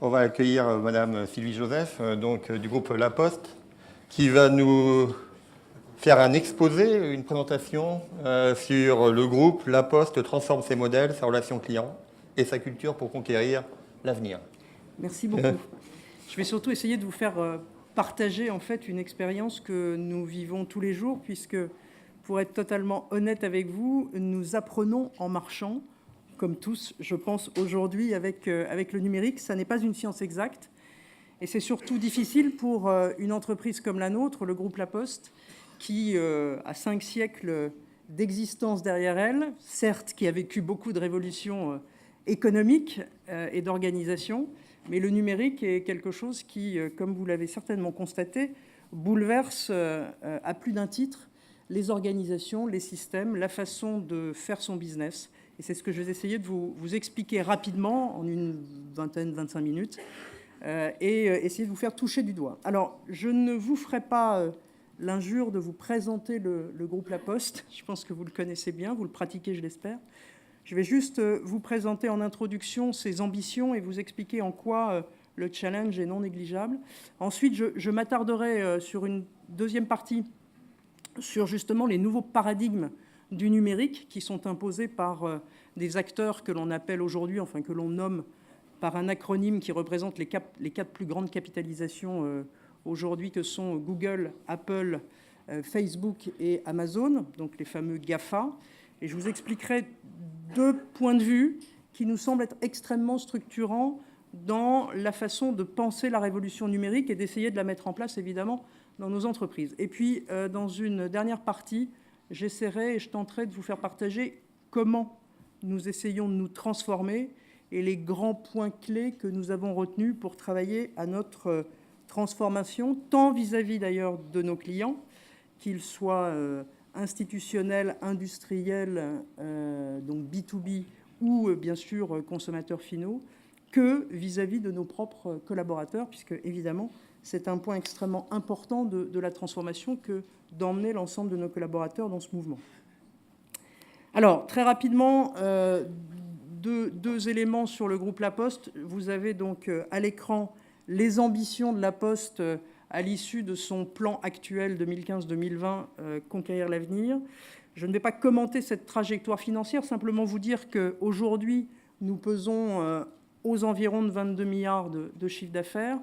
On va accueillir Madame Sylvie Joseph, du groupe La Poste, qui va nous faire un exposé, une présentation sur le groupe La Poste transforme ses modèles, sa relation client et sa culture pour conquérir l'avenir. Merci beaucoup. Je vais surtout essayer de vous faire partager en fait une expérience que nous vivons tous les jours, puisque, pour être totalement honnête avec vous, nous apprenons en marchant, comme tous, je pense, aujourd'hui avec le numérique. Ça n'est pas une science exacte, et c'est surtout difficile pour une entreprise comme la nôtre, le groupe La Poste, qui a 5 siècles d'existence derrière elle, certes, qui a vécu beaucoup de révolutions économiques et d'organisation, mais le numérique est quelque chose qui, comme vous l'avez certainement constaté, bouleverse à plus d'un titre les organisations, les systèmes, la façon de faire son business. Et c'est ce que je vais essayer de vous expliquer rapidement, en une vingtaine, 25 minutes, et essayer de vous faire toucher du doigt. Alors, je ne vous ferai pas l'injure de vous présenter le groupe La Poste. Je pense que vous le connaissez bien, vous le pratiquez, je l'espère. Je vais juste vous présenter en introduction ses ambitions et vous expliquer en quoi le challenge est non négligeable. Ensuite, je m'attarderai sur une deuxième partie sur justement les nouveaux paradigmes du numérique qui sont imposés par des acteurs que l'on appelle aujourd'hui, enfin que l'on nomme par un acronyme qui représente les 4 plus grandes capitalisations aujourd'hui, que sont Google, Apple, Facebook et Amazon, donc les fameux GAFA. Et je vous expliquerai 2 points de vue qui nous semblent être extrêmement structurants dans la façon de penser la révolution numérique et d'essayer de la mettre en place, évidemment, dans nos entreprises. Et puis, dans une dernière partie, j'essaierai et je tenterai de vous faire partager comment nous essayons de nous transformer et les grands points clés que nous avons retenus pour travailler à notre transformation, tant vis-à-vis d'ailleurs de nos clients, qu'ils soient institutionnels, industriels, donc B2B, ou bien sûr consommateurs finaux, que vis-à-vis de nos propres collaborateurs, puisque évidemment, c'est un point extrêmement important de la transformation que d'emmener l'ensemble de nos collaborateurs dans ce mouvement. Alors, très rapidement, deux éléments sur le groupe La Poste. Vous avez donc à l'écran les ambitions de La Poste à l'issue de son plan actuel 2015-2020, Conquérir l'avenir. Je ne vais pas commenter cette trajectoire financière, simplement vous dire qu'aujourd'hui, nous pesons aux environs de 22 milliards de chiffre d'affaires.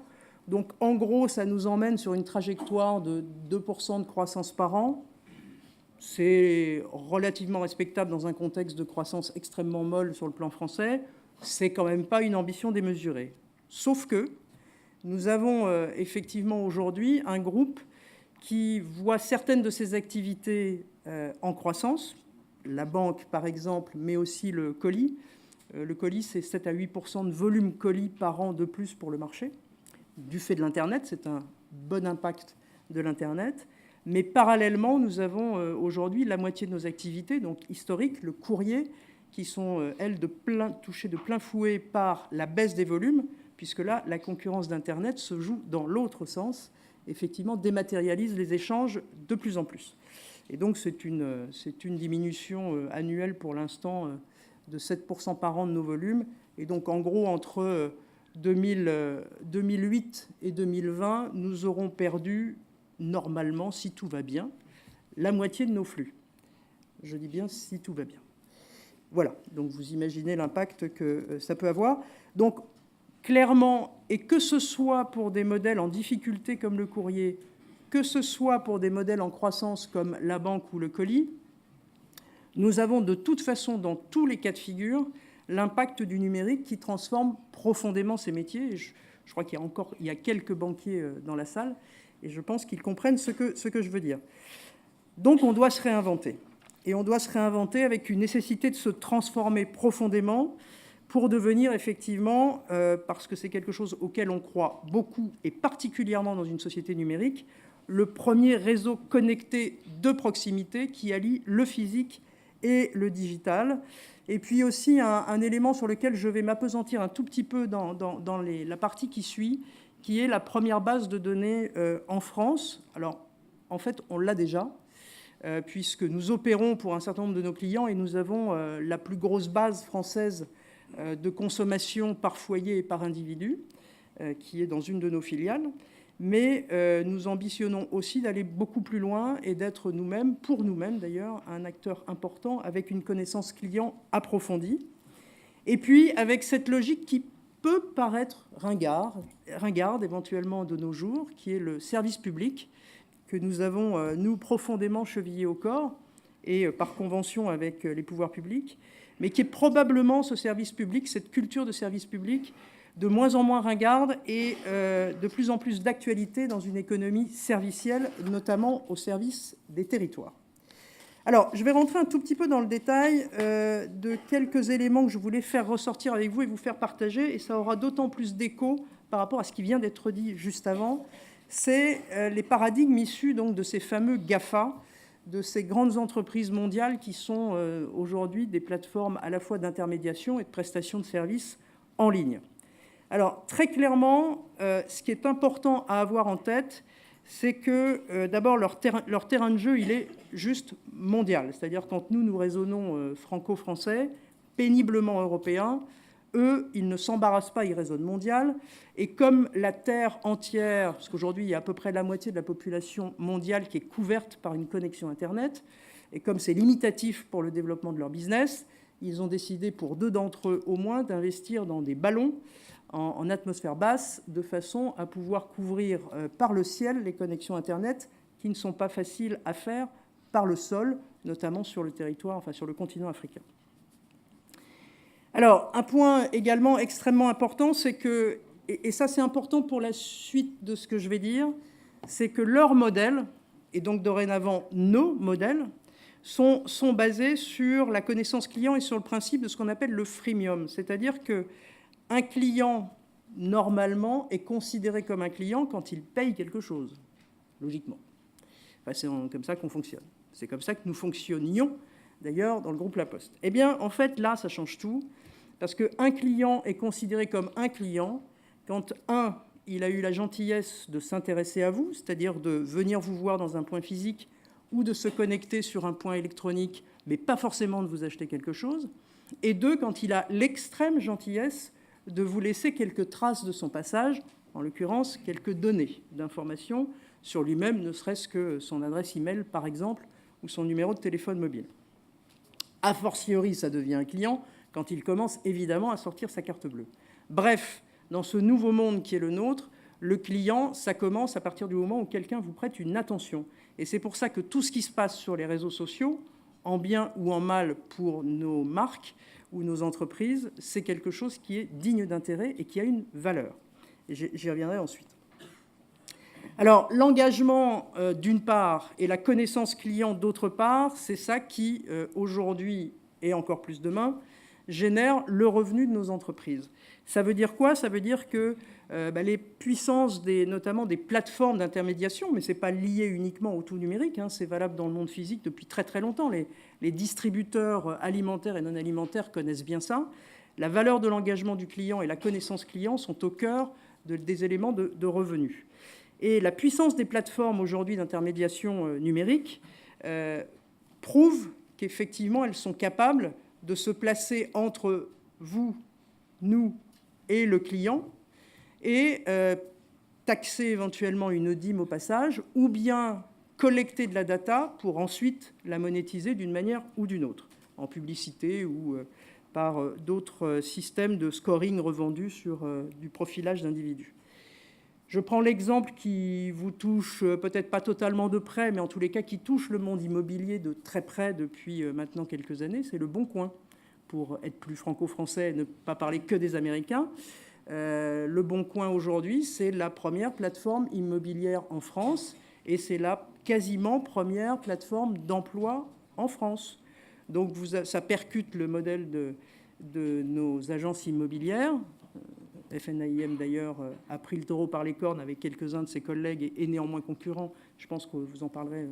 Donc, en gros, ça nous emmène sur une trajectoire de 2% de croissance par an. C'est relativement respectable dans un contexte de croissance extrêmement molle sur le plan français. C'est quand même pas une ambition démesurée. Sauf que nous avons effectivement aujourd'hui un groupe qui voit certaines de ses activités en croissance, la banque par exemple, mais aussi le colis. Le colis, c'est 7 à 8% de volume colis par an de plus pour le marché, du fait de l'Internet. C'est un bon impact de l'Internet. Mais parallèlement, nous avons aujourd'hui la moitié de nos activités, donc historiques, le courrier, qui sont, elles, touchées de plein fouet par la baisse des volumes, puisque là, la concurrence d'Internet se joue dans l'autre sens, effectivement, dématérialise les échanges de plus en plus. Et donc, c'est une diminution annuelle pour l'instant de 7% par an de nos volumes. Et donc, en gros, entre 2008 et 2020, nous aurons perdu, normalement, si tout va bien, la moitié de nos flux. Je dis bien si tout va bien. Voilà, donc vous imaginez l'impact que ça peut avoir. Donc, clairement, et que ce soit pour des modèles en difficulté comme le courrier, que ce soit pour des modèles en croissance comme la banque ou le colis, nous avons de toute façon, dans tous les cas de figure, l'impact du numérique qui transforme profondément ces métiers. Et je crois qu'il y a quelques banquiers dans la salle, et je pense qu'ils comprennent ce que je veux dire. Donc, on doit se réinventer. Et on doit se réinventer avec une nécessité de se transformer profondément pour devenir effectivement, parce que c'est quelque chose auquel on croit beaucoup, et particulièrement dans une société numérique, le premier réseau connecté de proximité qui allie le physique et le digital. Et puis aussi un élément sur lequel je vais m'appesantir un tout petit peu dans la partie qui suit, qui est la première base de données en France. Alors, en fait, on l'a déjà, puisque nous opérons pour un certain nombre de nos clients et nous avons la plus grosse base française de consommation par foyer et par individu. qui est dans une de nos filiales. Mais nous ambitionnons aussi d'aller beaucoup plus loin et d'être nous-mêmes, pour nous-mêmes d'ailleurs, un acteur important avec une connaissance client approfondie. Et puis avec cette logique qui peut paraître ringarde éventuellement de nos jours, qui est le service public, que nous avons, nous, profondément chevillé au corps, et par convention avec les pouvoirs publics, mais qui est probablement ce service public, cette culture de service public, de moins en moins ringarde et de plus en plus d'actualité dans une économie servicielle, notamment au service des territoires. Alors, je vais rentrer un tout petit peu dans le détail de quelques éléments que je voulais faire ressortir avec vous et vous faire partager, et ça aura d'autant plus d'écho par rapport à ce qui vient d'être dit juste avant. C'est les paradigmes issus donc de ces fameux GAFA, de ces grandes entreprises mondiales qui sont aujourd'hui des plateformes à la fois d'intermédiation et de prestation de services en ligne. Alors, très clairement, ce qui est important à avoir en tête, c'est que, d'abord, leur terrain de jeu, il est juste mondial. C'est-à-dire, quand nous raisonnons franco-français, péniblement européens, eux, ils ne s'embarrassent pas, ils raisonnent mondial. Et comme la Terre entière, parce qu'aujourd'hui, il y a à peu près la moitié de la population mondiale qui est couverte par une connexion Internet, et comme c'est limitatif pour le développement de leur business, ils ont décidé, pour 2 d'entre eux au moins, d'investir dans des ballons en atmosphère basse, de façon à pouvoir couvrir par le ciel les connexions Internet qui ne sont pas faciles à faire par le sol, notamment sur le territoire, enfin sur le continent africain. Alors, un point également extrêmement important, c'est que, et ça c'est important pour la suite de ce que je vais dire, c'est que leurs modèles, et donc dorénavant nos modèles, sont basés sur la connaissance client et sur le principe de ce qu'on appelle le freemium, c'est-à-dire que un client, normalement, est considéré comme un client quand il paye quelque chose, logiquement. Enfin, c'est comme ça qu'on fonctionne. C'est comme ça que nous fonctionnions, d'ailleurs, dans le groupe La Poste. Eh bien, en fait, là, ça change tout, parce qu'un client est considéré comme un client quand, il a eu la gentillesse de s'intéresser à vous, c'est-à-dire de venir vous voir dans un point physique ou de se connecter sur un point électronique, mais pas forcément de vous acheter quelque chose, et 2, quand il a l'extrême gentillesse de vous laisser quelques traces de son passage, en l'occurrence quelques données d'information sur lui-même, ne serait-ce que son adresse email par exemple, ou son numéro de téléphone mobile. A fortiori, ça devient un client quand il commence évidemment à sortir sa carte bleue. Bref, dans ce nouveau monde qui est le nôtre, le client, ça commence à partir du moment où quelqu'un vous prête une attention. Et c'est pour ça que tout ce qui se passe sur les réseaux sociaux, en bien ou en mal pour nos marques, ou nos entreprises, c'est quelque chose qui est digne d'intérêt et qui a une valeur. Et j'y reviendrai ensuite. Alors, l'engagement, d'une part, et la connaissance client, d'autre part, c'est ça qui, aujourd'hui, et encore plus demain, génère le revenu de nos entreprises. Ça veut dire quoi? Ça veut dire que les puissances, notamment des plateformes d'intermédiation, mais ce n'est pas lié uniquement au tout numérique, hein, c'est valable dans le monde physique depuis très très longtemps. Les distributeurs alimentaires et non alimentaires connaissent bien ça. La valeur de l'engagement du client et la connaissance client sont au cœur des éléments de revenus. Et la puissance des plateformes aujourd'hui d'intermédiation numérique prouve qu'effectivement, elles sont capables de se placer entre vous, nous et le client, et taxer éventuellement une dîme au passage, ou bien collecter de la data pour ensuite la monétiser d'une manière ou d'une autre, en publicité ou par d'autres systèmes de scoring revendus sur du profilage d'individus. Je prends l'exemple qui vous touche peut-être pas totalement de près, mais en tous les cas qui touche le monde immobilier de très près depuis maintenant quelques années, c'est le Bon Coin. Pour être plus franco-français et ne pas parler que des Américains, le Bon Coin aujourd'hui, c'est la première plateforme immobilière en France et c'est la quasiment première plateforme d'emploi en France. Donc ça percute le modèle de nos agences immobilières. FNAIM d'ailleurs a pris le taureau par les cornes avec quelques-uns de ses collègues et néanmoins concurrents. Je pense que vous en parlerez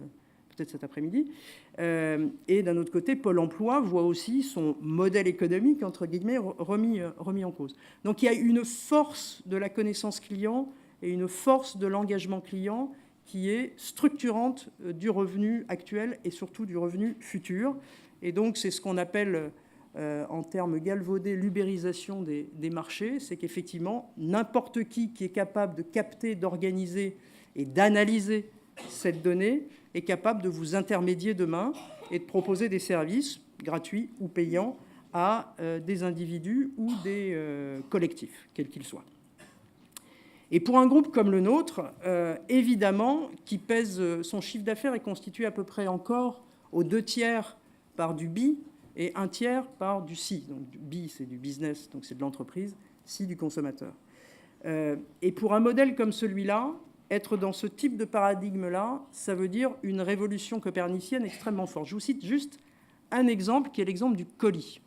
peut-être cet après-midi. Et d'un autre côté, Pôle emploi voit aussi son modèle économique, entre guillemets, remis en cause. Donc il y a une force de la connaissance client et une force de l'engagement client qui est structurante du revenu actuel et surtout du revenu futur. Et donc c'est ce qu'on appelle en termes galvaudés, l'ubérisation des marchés, c'est qu'effectivement, n'importe qui est capable de capter, d'organiser et d'analyser cette donnée est capable de vous intermédier demain et de proposer des services gratuits ou payants à des individus ou des collectifs, quels qu'ils soient. Et pour un groupe comme le nôtre, évidemment, qui pèse, son chiffre d'affaires est constitué à peu près encore aux 2/3 par du B et 1/3 par du C. Donc B, c'est du business, donc c'est de l'entreprise, C, du consommateur. Et pour un modèle comme celui-là, être dans ce type de paradigme-là, ça veut dire une révolution copernicienne extrêmement forte. Je vous cite juste un exemple qui est l'exemple du colis.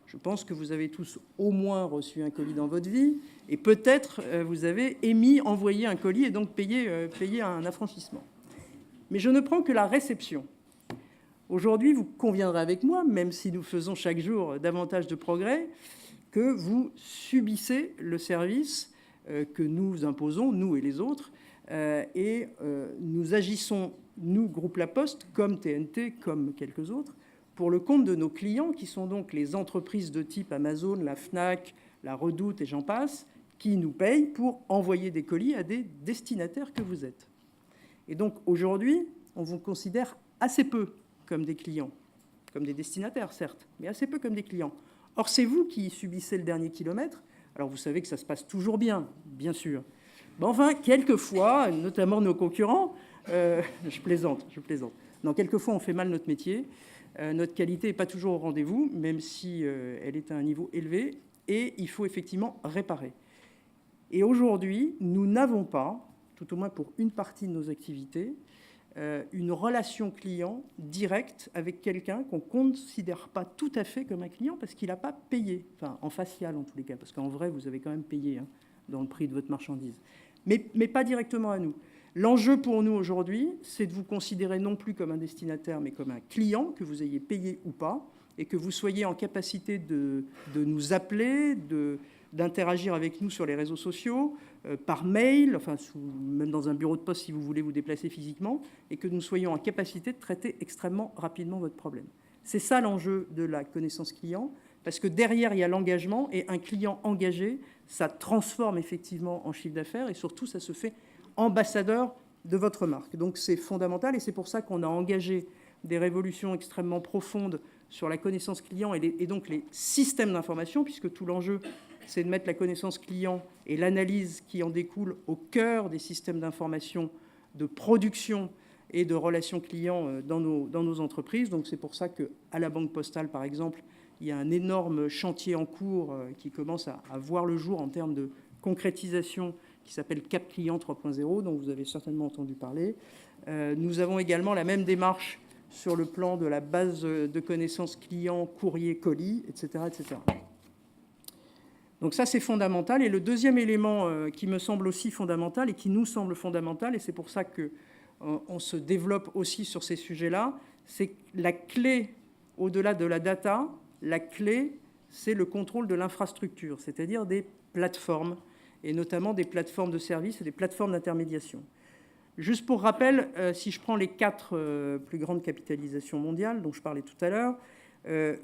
Je pense que vous avez tous au moins reçu un colis dans votre vie et peut-être vous avez envoyé un colis et donc payé un affranchissement. Mais je ne prends que la réception. Aujourd'hui, vous conviendrez avec moi, même si nous faisons chaque jour davantage de progrès, que vous subissez le service que nous imposons, nous et les autres, et nous agissons, nous, Groupe La Poste, comme TNT, comme quelques autres, pour le compte de nos clients, qui sont donc les entreprises de type Amazon, la Fnac, la Redoute et j'en passe, qui nous payent pour envoyer des colis à des destinataires que vous êtes. Et donc aujourd'hui, on vous considère assez peu comme des clients, comme des destinataires certes, mais assez peu comme des clients. Or, c'est vous qui subissez le dernier kilomètre. Alors vous savez que ça se passe toujours bien sûr. Mais enfin, quelquefois, notamment nos concurrents, je plaisante. Non, quelquefois on fait mal notre métier. Notre qualité n'est pas toujours au rendez-vous, même si elle est à un niveau élevé, et il faut effectivement réparer. Et aujourd'hui, nous n'avons pas, tout au moins pour une partie de nos activités, une relation client directe avec quelqu'un qu'on ne considère pas tout à fait comme un client parce qu'il n'a pas payé, enfin en facial en tous les cas, parce qu'en vrai, vous avez quand même payé dans le prix de votre marchandise, mais pas directement à nous. L'enjeu pour nous aujourd'hui, c'est de vous considérer non plus comme un destinataire, mais comme un client, que vous ayez payé ou pas, et que vous soyez en capacité de nous appeler, d'interagir avec nous sur les réseaux sociaux, par mail, enfin même dans un bureau de poste si vous voulez vous déplacer physiquement, et que nous soyons en capacité de traiter extrêmement rapidement votre problème. C'est ça l'enjeu de la connaissance client, parce que derrière, il y a l'engagement, et un client engagé, ça transforme effectivement en chiffre d'affaires, et surtout, ça se fait ambassadeur de votre marque. Donc c'est fondamental, et c'est pour ça qu'on a engagé des révolutions extrêmement profondes sur la connaissance client et donc les systèmes d'information, puisque tout l'enjeu, c'est de mettre la connaissance client et l'analyse qui en découle au cœur des systèmes d'information de production et de relations clients dans nos entreprises. Donc c'est pour ça qu'à la Banque Postale, par exemple, il y a un énorme chantier en cours qui commence à voir le jour en termes de concrétisation qui s'appelle Cap Client 3.0, dont vous avez certainement entendu parler. Nous avons également la même démarche sur le plan de la base de connaissances clients, courrier, colis, etc., etc. Donc ça, c'est fondamental. Et le deuxième élément qui me semble aussi fondamental et qui nous semble fondamental, et c'est pour ça qu'on se développe aussi sur ces sujets-là, c'est que la clé, au-delà de la data, la clé, c'est le contrôle de l'infrastructure, c'est-à-dire des plateformes, et notamment des plateformes de services et des plateformes d'intermédiation. Juste pour rappel, si je prends les 4 plus grandes capitalisations mondiales dont je parlais tout à l'heure,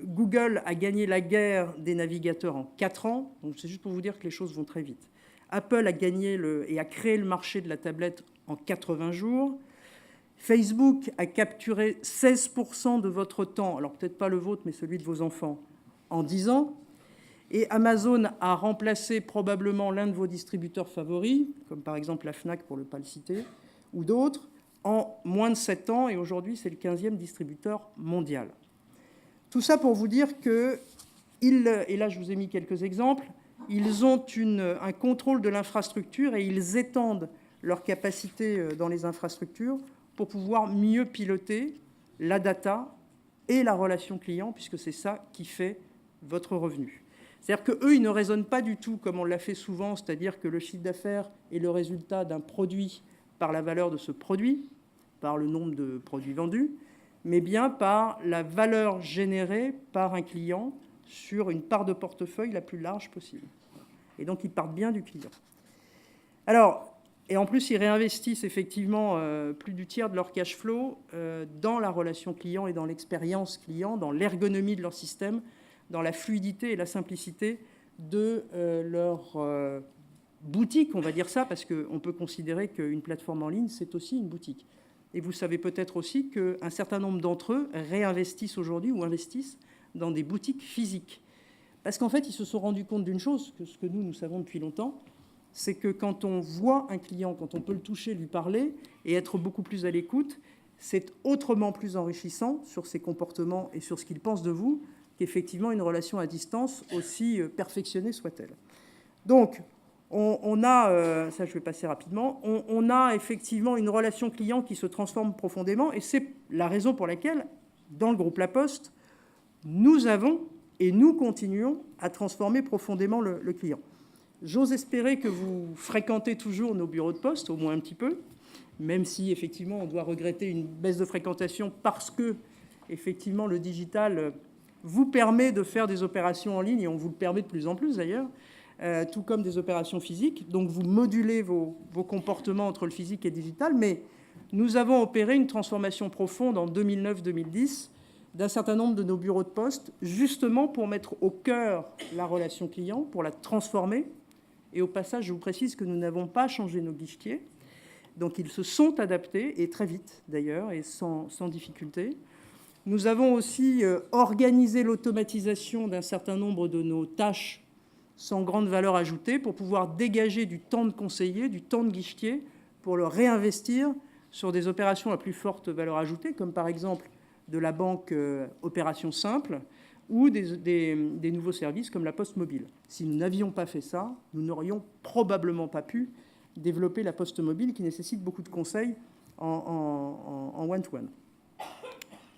Google a gagné la guerre des navigateurs en 4 ans, donc c'est juste pour vous dire que les choses vont très vite. Apple a gagné et a créé le marché de la tablette en 80 jours. Facebook a capturé 16% de votre temps, alors peut-être pas le vôtre, mais celui de vos enfants, en 10 ans. Et Amazon a remplacé probablement l'un de vos distributeurs favoris, comme par exemple la Fnac, pour ne pas le citer, ou d'autres, en moins de 7 ans. Et aujourd'hui, c'est le 15e distributeur mondial. Tout ça pour vous dire que, et là je vous ai mis quelques exemples, ils ont un contrôle de l'infrastructure et ils étendent leur capacité dans les infrastructures pour pouvoir mieux piloter la data et la relation client, puisque c'est ça qui fait votre revenu. C'est-à-dire qu'eux, ils ne raisonnent pas du tout comme on l'a fait souvent, c'est-à-dire que le chiffre d'affaires est le résultat d'un produit par la valeur de ce produit, par le nombre de produits vendus, mais bien par la valeur générée par un client sur une part de portefeuille la plus large possible. Et donc, ils partent bien du client. Alors, et en plus, ils réinvestissent effectivement plus du tiers de leur cash flow dans la relation client et dans l'expérience client, dans l'ergonomie de leur système, dans la fluidité et la simplicité de leur boutique, on va dire ça, parce qu'on peut considérer qu'une plateforme en ligne, c'est aussi une boutique. Et vous savez peut-être aussi qu'un certain nombre d'entre eux réinvestissent aujourd'hui ou investissent dans des boutiques physiques. Parce qu'en fait, ils se sont rendus compte d'une chose, que ce que nous savons depuis longtemps, c'est que quand on voit un client, quand on peut le toucher, lui parler et être beaucoup plus à l'écoute, c'est autrement plus enrichissant sur ses comportements et sur ce qu'il pense de vous qu'effectivement une relation à distance, aussi perfectionnée soit-elle. Donc, on a, ça je vais passer rapidement, on a effectivement une relation client qui se transforme profondément, et c'est la raison pour laquelle, dans le groupe La Poste, nous avons et nous continuons à transformer profondément le client. J'ose espérer que vous fréquentez toujours nos bureaux de poste, au moins un petit peu, même si effectivement on doit regretter une baisse de fréquentation parce que effectivement le digital vous permet de faire des opérations en ligne, et on vous le permet de plus en plus d'ailleurs, tout comme des opérations physiques. Donc vous modulez vos comportements entre le physique et le digital, mais nous avons opéré une transformation profonde en 2009-2010 d'un certain nombre de nos bureaux de poste, justement pour mettre au cœur la relation client, pour la transformer. Et au passage, je vous précise que nous n'avons pas changé nos guichetiers. Donc ils se sont adaptés, et très vite d'ailleurs, et sans difficulté. Nous avons aussi organisé l'automatisation d'un certain nombre de nos tâches sans grande valeur ajoutée pour pouvoir dégager du temps de conseiller, du temps de guichetier, pour le réinvestir sur des opérations à plus forte valeur ajoutée, comme par exemple de la banque opération simple ou des nouveaux services comme la Poste mobile. Si nous n'avions pas fait ça, nous n'aurions probablement pas pu développer la Poste mobile qui nécessite beaucoup de conseils en one-to-one.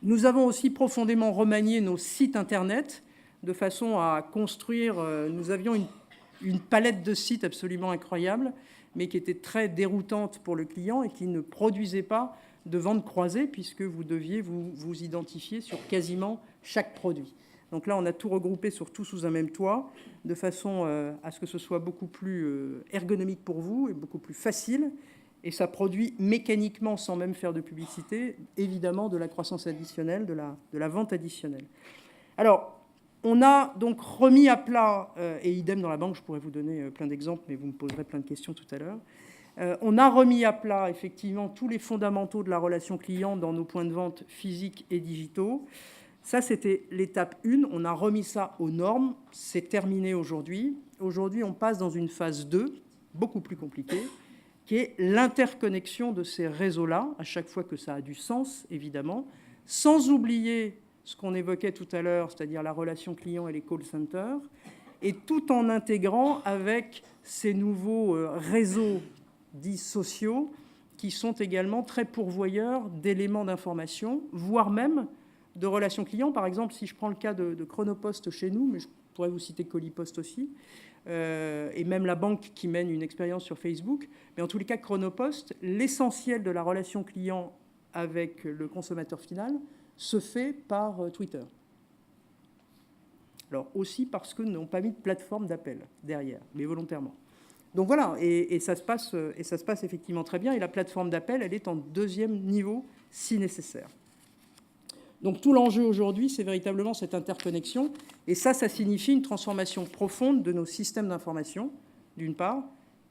Nous avons aussi profondément remanié nos sites Internet de façon à construire... nous avions une palette de sites absolument incroyable, mais qui était très déroutante pour le client et qui ne produisait pas de vente croisée, puisque vous deviez vous identifier sur quasiment chaque produit. Donc là, on a tout regroupé tout sous un même toit, de façon à ce que ce soit beaucoup plus ergonomique pour vous et beaucoup plus facile. Et ça produit mécaniquement, sans même faire de publicité, évidemment de la croissance additionnelle, de la vente additionnelle. Alors, on a donc remis à plat, et idem dans la banque, je pourrais vous donner plein d'exemples, mais vous me poserez plein de questions tout à l'heure. On a remis à plat, effectivement, tous les fondamentaux de la relation client dans nos points de vente physiques et digitaux. Ça, c'était l'étape 1. On a remis ça aux normes. C'est terminé aujourd'hui. Aujourd'hui, on passe dans une phase 2, beaucoup plus compliquée, qui est l'interconnexion de ces réseaux-là, à chaque fois que ça a du sens, évidemment, sans oublier ce qu'on évoquait tout à l'heure, c'est-à-dire la relation client et les call centers, et tout en intégrant avec ces nouveaux réseaux dits sociaux, qui sont également très pourvoyeurs d'éléments d'information, voire même de relations clients. Par exemple, si je prends le cas de Chronopost chez nous, mais je pourrais vous citer Colipost aussi, et même la banque qui mène une expérience sur Facebook, mais en tous les cas, Chronopost, l'essentiel de la relation client avec le consommateur final se fait par Twitter. Alors aussi parce que nous n'avons pas mis de plateforme d'appel derrière, mais volontairement. Donc voilà, et ça se passe effectivement très bien, et la plateforme d'appel, elle est en 2e niveau si nécessaire. Donc tout l'enjeu aujourd'hui, c'est véritablement cette interconnexion, et ça signifie une transformation profonde de nos systèmes d'information, d'une part,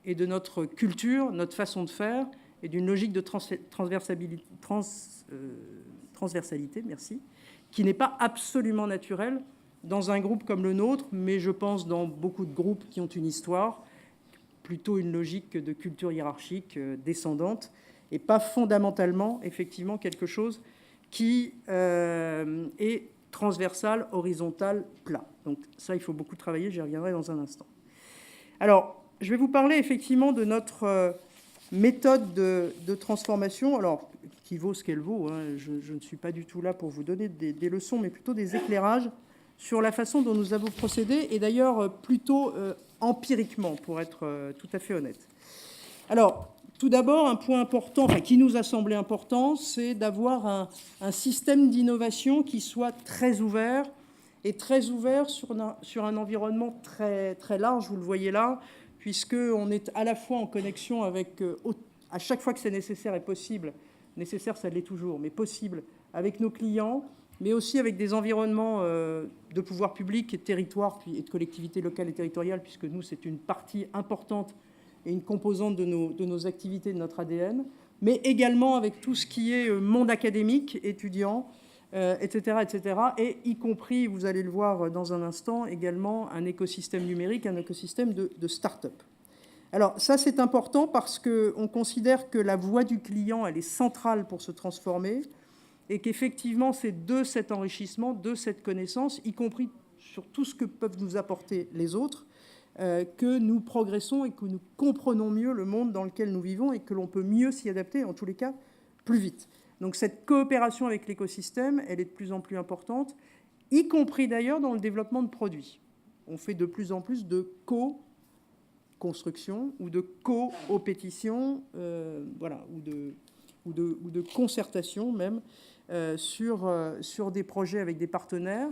et de notre culture, notre façon de faire, et d'une logique de transversalité, merci, qui n'est pas absolument naturelle dans un groupe comme le nôtre, mais je pense dans beaucoup de groupes qui ont une histoire, plutôt une logique de culture hiérarchique descendante, et pas fondamentalement, effectivement, quelque chose qui est transversal, horizontal, plat. Donc ça, il faut beaucoup travailler, j'y reviendrai dans un instant. Alors, je vais vous parler effectivement de notre méthode de transformation, alors qui vaut ce qu'elle vaut, hein. Je ne suis pas du tout là pour vous donner des leçons, mais plutôt des éclairages sur la façon dont nous avons procédé, et d'ailleurs plutôt empiriquement, pour être tout à fait honnête. Alors, tout d'abord, un point important, qui nous a semblé important, c'est d'avoir un système d'innovation qui soit très ouvert, et très ouvert sur un environnement très, très large, vous le voyez là, puisqu'on est à la fois en connexion avec, à chaque fois que c'est nécessaire et possible, nécessaire ça l'est toujours, mais possible, avec nos clients, mais aussi avec des environnements de pouvoir public et de territoire, et de collectivités locales et territoriales, puisque nous, c'est une partie importante et une composante de nos activités, de notre ADN, mais également avec tout ce qui est monde académique, étudiant, etc., etc., et y compris, vous allez le voir dans un instant, également un écosystème numérique, un écosystème de start-up. Alors ça, c'est important parce qu'on considère que la voix du client, elle est centrale pour se transformer et qu'effectivement, c'est de cet enrichissement, de cette connaissance, y compris sur tout ce que peuvent nous apporter les autres, que nous progressons et que nous comprenons mieux le monde dans lequel nous vivons et que l'on peut mieux s'y adapter, en tous les cas, plus vite. Donc cette coopération avec l'écosystème, elle est de plus en plus importante, y compris d'ailleurs dans le développement de produits. On fait de plus en plus de co-construction ou de co-opétition, voilà, ou de concertation même sur des projets avec des partenaires.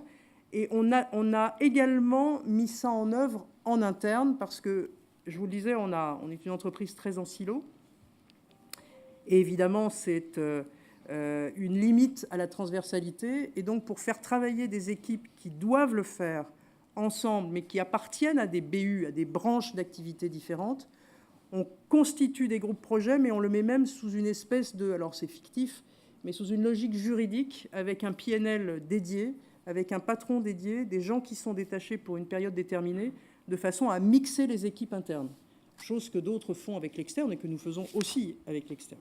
Et on a également mis ça en œuvre en interne parce que, je vous le disais, on est une entreprise très en silo. Et évidemment, c'est une limite à la transversalité. Et donc, pour faire travailler des équipes qui doivent le faire ensemble, mais qui appartiennent à des BU, à des branches d'activités différentes, on constitue des groupes projets, mais on le met même sous une espèce de, alors c'est fictif, mais sous une logique juridique, avec un PNL dédié, avec un patron dédié, des gens qui sont détachés pour une période déterminée, de façon à mixer les équipes internes. Chose que d'autres font avec l'externe et que nous faisons aussi avec l'externe.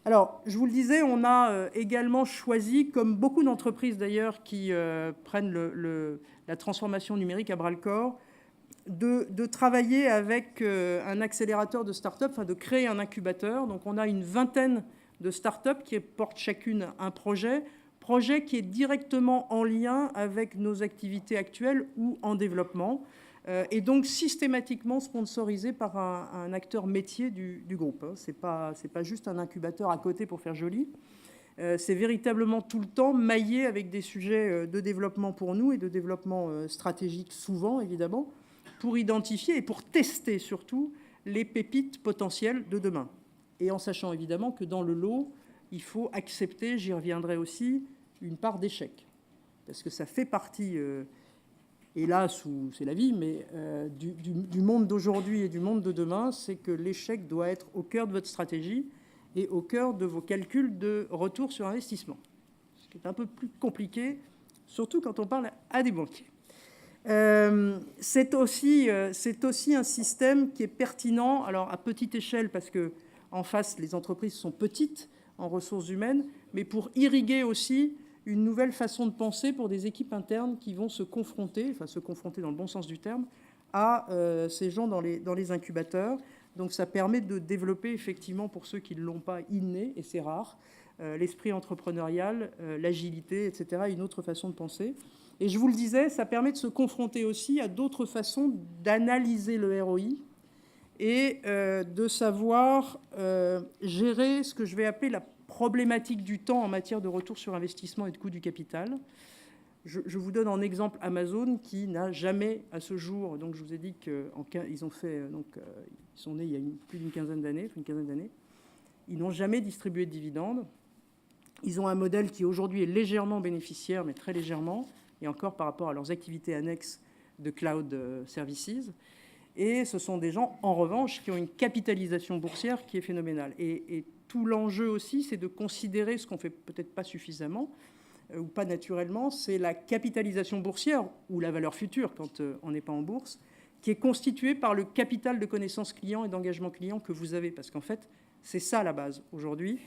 Alors, je vous le disais, on a également choisi, comme beaucoup d'entreprises d'ailleurs qui prennent la transformation numérique à bras-le-corps, de travailler avec un accélérateur de start-up, enfin de créer un incubateur. Donc on a une vingtaine de start-up qui portent chacune un projet qui est directement en lien avec nos activités actuelles ou en développement, et donc systématiquement sponsorisé par un acteur métier du groupe. C'est pas juste un incubateur à côté pour faire joli. C'est véritablement tout le temps maillé avec des sujets de développement pour nous et de développement stratégique souvent, évidemment, pour identifier et pour tester surtout les pépites potentielles de demain. Et en sachant évidemment que dans le lot, il faut accepter, j'y reviendrai aussi, une part d'échec. Parce que ça fait partie, hélas, c'est la vie, mais du monde d'aujourd'hui et du monde de demain, c'est que l'échec doit être au cœur de votre stratégie et au cœur de vos calculs de retour sur investissement. Ce qui est un peu plus compliqué, surtout quand on parle à des banquiers. C'est aussi un système qui est pertinent, alors à petite échelle, parce qu'en face, les entreprises sont petites en ressources humaines, mais pour irriguer aussi une nouvelle façon de penser pour des équipes internes qui vont se confronter dans le bon sens du terme, à ces gens dans les incubateurs. Donc ça permet de développer effectivement, pour ceux qui ne l'ont pas inné, et c'est rare, l'esprit entrepreneurial, l'agilité, etc., une autre façon de penser. Et je vous le disais, ça permet de se confronter aussi à d'autres façons d'analyser le ROI et de savoir gérer ce que je vais appeler la problématique du temps en matière de retour sur investissement et de coût du capital. Je vous donne en exemple Amazon qui n'a jamais à ce jour, donc je vous ai dit qu'ils sont nés il y a plus d'une quinzaine d'années, ils n'ont jamais distribué de dividendes. Ils ont un modèle qui aujourd'hui est légèrement bénéficiaire, mais très légèrement, et encore par rapport à leurs activités annexes de cloud services. Et ce sont des gens, en revanche, qui ont une capitalisation boursière qui est phénoménale. Et tout l'enjeu aussi, c'est de considérer ce qu'on ne fait peut-être pas suffisamment, ou pas naturellement, c'est la capitalisation boursière, ou la valeur future quand on n'est pas en bourse, qui est constituée par le capital de connaissances clients et d'engagement client que vous avez. Parce qu'en fait, c'est ça la base aujourd'hui,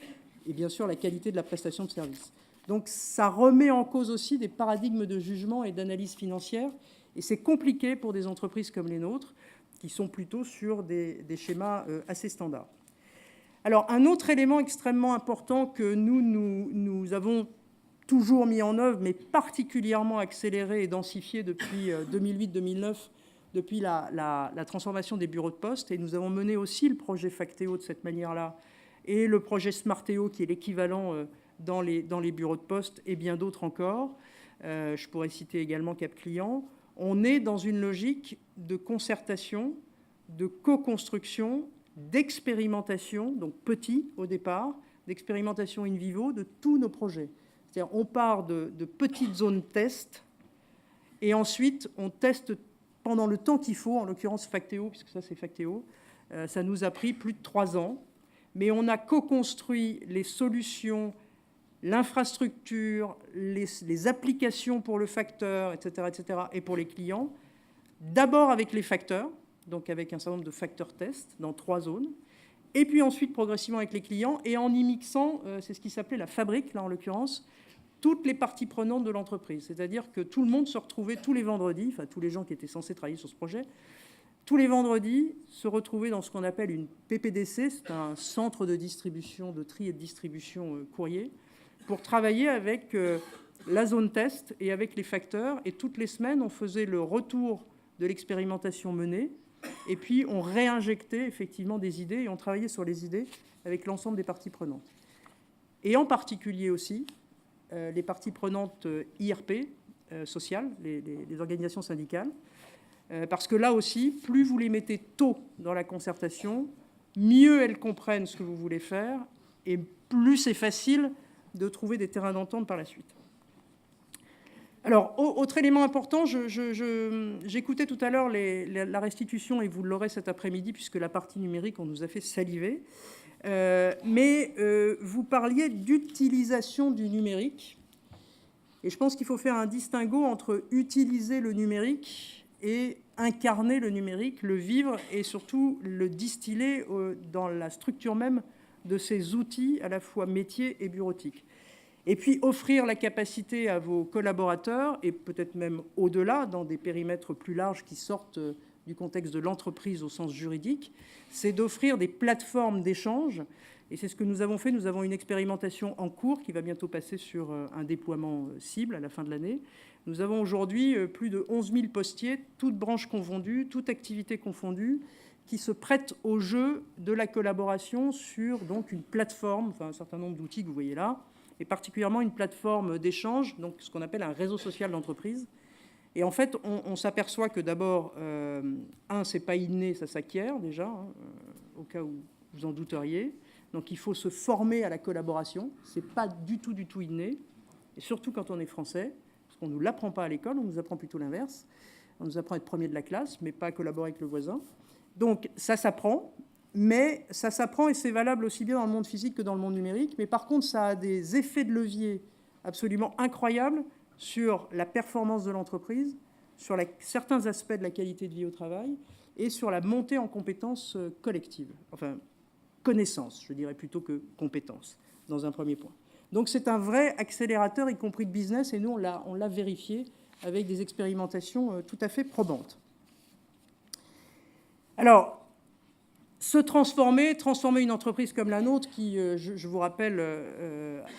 et bien sûr la qualité de la prestation de service. Donc ça remet en cause aussi des paradigmes de jugement et d'analyse financière, et c'est compliqué pour des entreprises comme les nôtres, qui sont plutôt sur des schémas assez standards. Alors un autre élément extrêmement important que nous avons toujours mis en œuvre, mais particulièrement accéléré et densifié depuis 2008-2009, depuis la transformation des bureaux de poste, et nous avons mené aussi le projet Factéo de cette manière-là, et le projet Smartéo, qui est l'équivalent dans les bureaux de poste, et bien d'autres encore. Je pourrais citer également Cap Client. On est dans une logique de concertation, de co-construction, d'expérimentation, donc petit au départ, d'expérimentation in vivo de tous nos projets. C'est-à-dire on part de petites zones test et ensuite on teste pendant le temps qu'il faut, en l'occurrence Factéo, puisque ça c'est Factéo. Ça nous a pris plus de 3 ans, mais on a co-construit les solutions, l'infrastructure, les applications pour le facteur, etc., et pour les clients, d'abord avec les facteurs, donc avec un certain nombre de facteurs tests dans 3 zones, et puis ensuite progressivement avec les clients, et en y mixant, c'est ce qui s'appelait la fabrique, là en l'occurrence, toutes les parties prenantes de l'entreprise. C'est-à-dire que tout le monde se retrouvait tous les vendredis, enfin tous les gens qui étaient censés travailler sur ce projet, tous les vendredis se retrouvaient dans ce qu'on appelle une PPDC, c'est un centre de distribution, de tri et de distribution courrier, pour travailler avec la zone test et avec les facteurs. Et toutes les semaines, on faisait le retour de l'expérimentation menée, et puis on réinjectait effectivement des idées, et on travaillait sur les idées avec l'ensemble des parties prenantes. Et en particulier aussi, les parties prenantes IRP, sociales, les organisations syndicales, parce que là aussi, plus vous les mettez tôt dans la concertation, mieux elles comprennent ce que vous voulez faire, et plus c'est facile de trouver des terrains d'entente par la suite. Alors, autre élément important, j'écoutais tout à l'heure la restitution, et vous l'aurez cet après-midi, puisque la partie numérique, on nous a fait saliver. Mais vous parliez d'utilisation du numérique. Et je pense qu'il faut faire un distinguo entre utiliser le numérique et incarner le numérique, le vivre et surtout le distiller dans la structure même de ces outils à la fois métiers et bureautiques. Et puis offrir la capacité à vos collaborateurs, et peut-être même au-delà, dans des périmètres plus larges qui sortent du contexte de l'entreprise au sens juridique, c'est d'offrir des plateformes d'échange. Et c'est ce que nous avons fait. Nous avons une expérimentation en cours qui va bientôt passer sur un déploiement cible à la fin de l'année. Nous avons aujourd'hui plus de 11 000 postiers, toutes branches confondues, toutes activités confondues, qui se prêtent au jeu de la collaboration sur donc une plateforme, enfin un certain nombre d'outils que vous voyez là, et particulièrement une plateforme d'échange, donc ce qu'on appelle un réseau social d'entreprise. Et en fait, on s'aperçoit que d'abord, c'est pas inné, ça s'acquiert déjà, au cas où vous en douteriez. Donc il faut se former à la collaboration, c'est pas du tout inné, et surtout quand on est français, parce qu'on ne nous l'apprend pas à l'école, on nous apprend plutôt l'inverse. On nous apprend à être premier de la classe, mais pas à collaborer avec le voisin. Donc ça s'apprend, mais ça s'apprend, et c'est valable aussi bien dans le monde physique que dans le monde numérique. Mais par contre, ça a des effets de levier absolument incroyables sur la performance de l'entreprise, sur certains aspects de la qualité de vie au travail, et sur la montée en compétences collectives. Enfin, connaissances, je dirais plutôt que compétences, dans un premier point. Donc c'est un vrai accélérateur, y compris de business, et nous, on l'a vérifié avec des expérimentations tout à fait probantes. Alors, transformer une entreprise comme la nôtre, qui, je vous rappelle,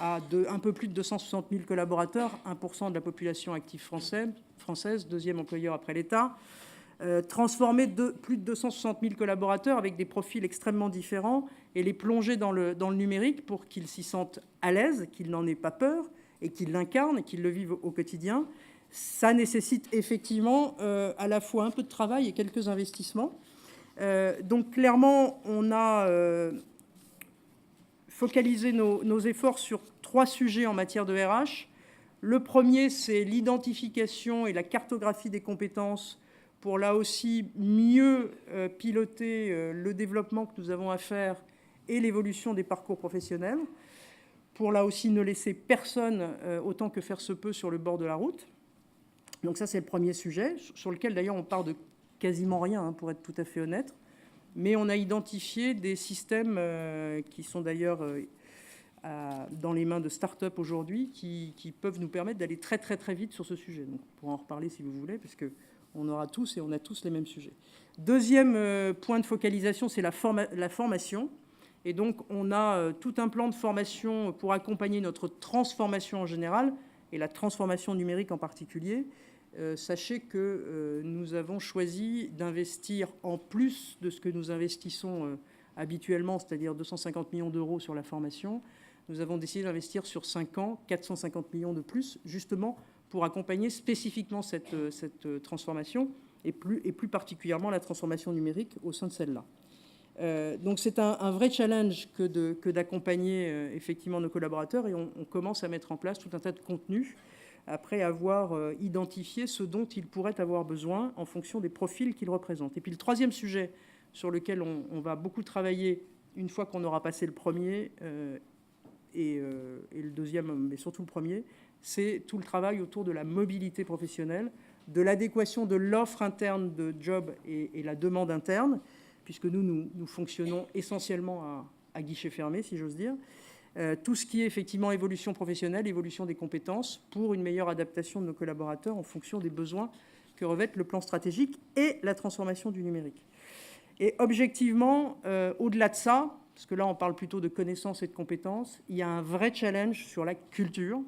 a un peu plus de 260 000 collaborateurs, 1% de la population active française, deuxième employeur après l'État, transformer plus de 260 000 collaborateurs avec des profils extrêmement différents et les plonger dans le numérique pour qu'ils s'y sentent à l'aise, qu'ils n'en aient pas peur et qu'ils l'incarnent et qu'ils le vivent au quotidien, ça nécessite effectivement à la fois un peu de travail et quelques investissements. Donc clairement, on a focalisé nos efforts sur 3 sujets en matière de RH. Le premier, c'est l'identification et la cartographie des compétences pour là aussi mieux piloter le développement que nous avons à faire et l'évolution des parcours professionnels, pour là aussi ne laisser personne, autant que faire se peut, sur le bord de la route. Donc ça, c'est le premier sujet, sur lequel d'ailleurs on part de quasiment rien, pour être tout à fait honnête, mais on a identifié des systèmes qui sont d'ailleurs dans les mains de start-up aujourd'hui, qui peuvent nous permettre d'aller très très très vite sur ce sujet. Donc on pourra en reparler si vous voulez, parce que on aura tous et on a tous les mêmes sujets. Deuxième point de focalisation, c'est la formation. Et donc, on a tout un plan de formation pour accompagner notre transformation en général et la transformation numérique en particulier. Sachez que nous avons choisi d'investir en plus de ce que nous investissons habituellement, c'est-à-dire 250 millions d'euros sur la formation. Nous avons décidé d'investir sur 5 ans 450 millions de plus, justement pour accompagner spécifiquement cette transformation et plus particulièrement la transformation numérique au sein de celle-là. Donc c'est un vrai challenge que d'accompagner effectivement nos collaborateurs, et on commence à mettre en place tout un tas de contenus après avoir identifié ce dont ils pourraient avoir besoin en fonction des profils qu'ils représentent. Et puis le troisième sujet sur lequel on va beaucoup travailler une fois qu'on aura passé le premier et le deuxième, mais surtout le premier, c'est tout le travail autour de la mobilité professionnelle, de l'adéquation de l'offre interne de job et la demande interne, puisque nous fonctionnons essentiellement à guichet fermé, si j'ose dire. Tout ce qui est effectivement évolution professionnelle, évolution des compétences, pour une meilleure adaptation de nos collaborateurs en fonction des besoins que revêtent le plan stratégique et la transformation du numérique. Et objectivement, au-delà de ça, parce que là on parle plutôt de connaissances et de compétences, il y a un vrai challenge sur la culture,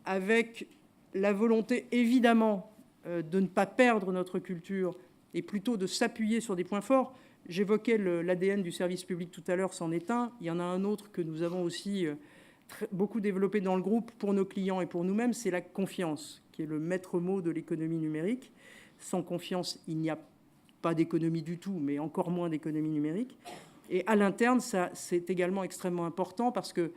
avec la volonté évidemment de ne pas perdre notre culture et plutôt de s'appuyer sur des points forts. J'évoquais l'ADN du service public tout à l'heure, c'en est un. Il y en a un autre que nous avons aussi beaucoup développé dans le groupe pour nos clients et pour nous-mêmes, c'est la confiance, qui est le maître mot de l'économie numérique. Sans confiance, il n'y a pas d'économie du tout, mais encore moins d'économie numérique. Et à l'interne, c'est également extrêmement important parce que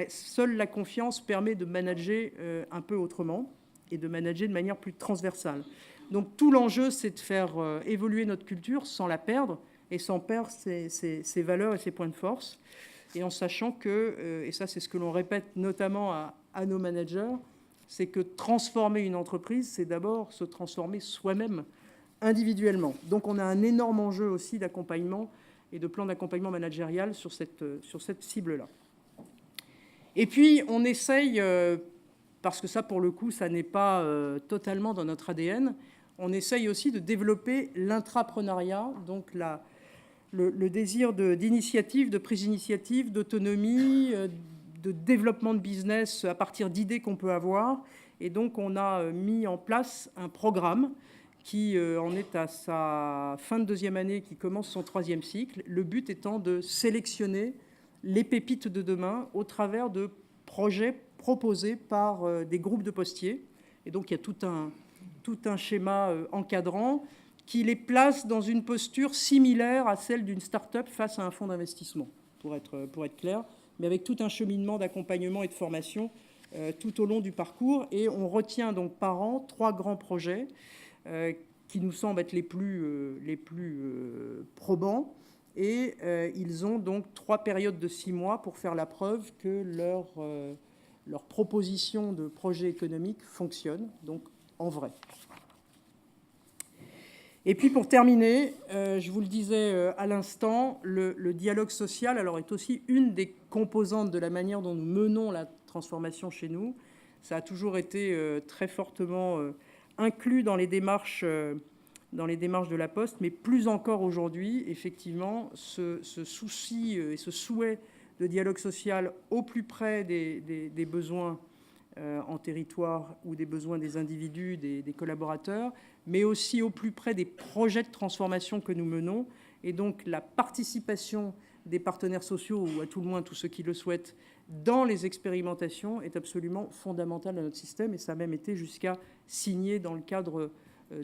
seule la confiance permet de manager un peu autrement et de manager de manière plus transversale. Donc tout l'enjeu, c'est de faire évoluer notre culture sans la perdre et sans perdre ses valeurs et ses points de force. Et en sachant que, et ça c'est ce que l'on répète notamment à nos managers, c'est que transformer une entreprise, c'est d'abord se transformer soi-même individuellement. Donc on a un énorme enjeu aussi d'accompagnement et de plan d'accompagnement managérial sur cette cible-là. Et puis on essaye, parce que ça pour le coup, ça n'est pas totalement dans notre ADN, on essaye aussi de développer l'intrapreneuriat, donc le désir d'initiative, de prise d'initiative, d'autonomie, de développement de business à partir d'idées qu'on peut avoir. Et donc, on a mis en place un programme qui en est à sa fin de deuxième année, qui commence son troisième cycle. Le but étant de sélectionner les pépites de demain au travers de projets proposés par des groupes de postiers. Et donc, il y a tout un schéma encadrant qui les place dans une posture similaire à celle d'une start-up face à un fonds d'investissement, pour être clair, mais avec tout un cheminement d'accompagnement et de formation tout au long du parcours. Et on retient donc par an 3 grands projets qui nous semblent être les plus probants. Et ils ont donc 3 périodes de 6 mois pour faire la preuve que leur proposition de projet économique fonctionne, donc en vrai. Et puis pour terminer, je vous le disais à l'instant, le dialogue social alors, est aussi une des composantes de la manière dont nous menons la transformation chez nous. Ça a toujours été très fortement inclus dans les démarches de la Poste, mais plus encore aujourd'hui, effectivement, ce souci et ce souhait de dialogue social au plus près des besoins en territoire ou des besoins des individus, des collaborateurs, mais aussi au plus près des projets de transformation que nous menons. Et donc la participation des partenaires sociaux, ou à tout le moins tous ceux qui le souhaitent, dans les expérimentations est absolument fondamentale dans notre système. Et ça a même été jusqu'à signer dans le cadre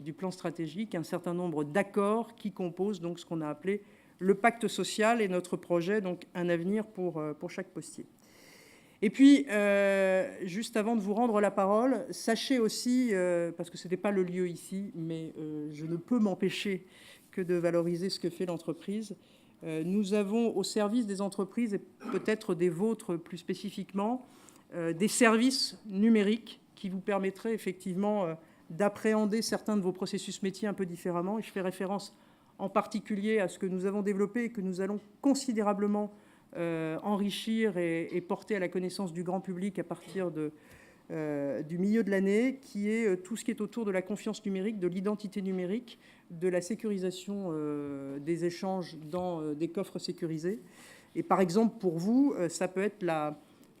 du plan stratégique un certain nombre d'accords qui composent donc ce qu'on a appelé le pacte social et notre projet, donc un avenir pour chaque postier. Et puis, juste avant de vous rendre la parole, sachez aussi, parce que ce n'était pas le lieu ici, mais je ne peux m'empêcher que de valoriser ce que fait l'entreprise. Nous avons au service des entreprises, et peut-être des vôtres plus spécifiquement, des services numériques qui vous permettraient effectivement d'appréhender certains de vos processus métiers un peu différemment. Et je fais référence en particulier à ce que nous avons développé et que nous allons considérablement enrichir et porter à la connaissance du grand public à partir du milieu de l'année, qui est tout ce qui est autour de la confiance numérique, de l'identité numérique, de la sécurisation des échanges dans des coffres sécurisés. Et par exemple, pour vous, ça peut être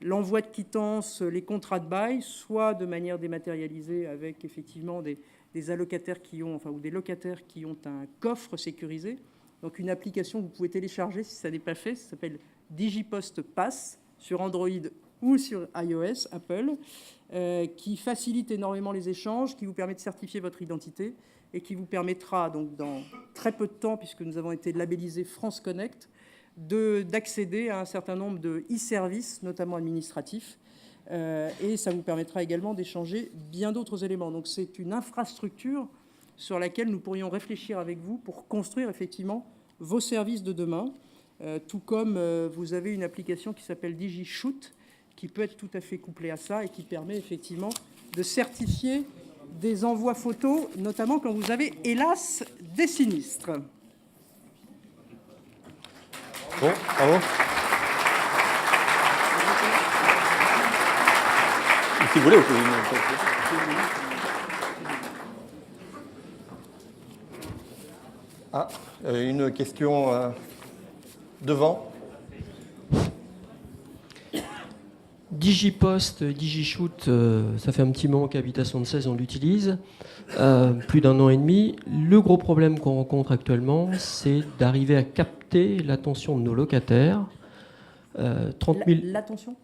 l'envoi de quittances, les contrats de bail, soit de manière dématérialisée avec effectivement des allocataires ou des locataires qui ont un coffre sécurisé. Donc une application que vous pouvez télécharger si ça n'est pas fait, ça s'appelle DigiPost Pass sur Android ou sur iOS, Apple, qui facilite énormément les échanges, qui vous permet de certifier votre identité et qui vous permettra, donc dans très peu de temps, puisque nous avons été labellisés France Connect, d'accéder à un certain nombre de e-services, notamment administratifs, et ça vous permettra également d'échanger bien d'autres éléments. Donc c'est une infrastructure sur laquelle nous pourrions réfléchir avec vous pour construire effectivement vos services de demain, tout comme vous avez une application qui s'appelle DigiShoot, qui peut être tout à fait couplée à ça et qui permet effectivement de certifier des envois photos, notamment quand vous avez, hélas, des sinistres. Bon, bravo. Si vous voulez, vous pouvez... Ah, une question devant. DigiPost, DigiShoot, ça fait un petit moment qu'Habitation de 16 on l'utilise, plus d'1 an et demi. Le gros problème qu'on rencontre actuellement, c'est d'arriver à capter l'attention de nos locataires. 30 000...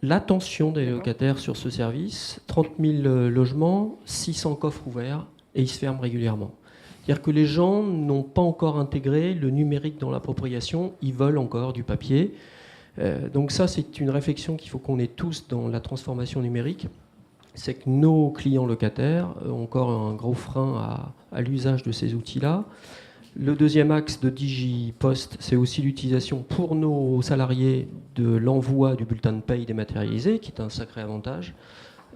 L'attention des locataires sur ce service, 30 000 logements, 600 coffres ouverts, et ils se ferment régulièrement. C'est-à-dire que les gens n'ont pas encore intégré le numérique dans l'appropriation, ils veulent encore du papier. Donc ça, c'est une réflexion qu'il faut qu'on ait tous dans la transformation numérique. C'est que nos clients locataires ont encore un gros frein à l'usage de ces outils-là. Le deuxième axe de DigiPost, c'est aussi l'utilisation pour nos salariés de l'envoi du bulletin de paye dématérialisé, qui est un sacré avantage,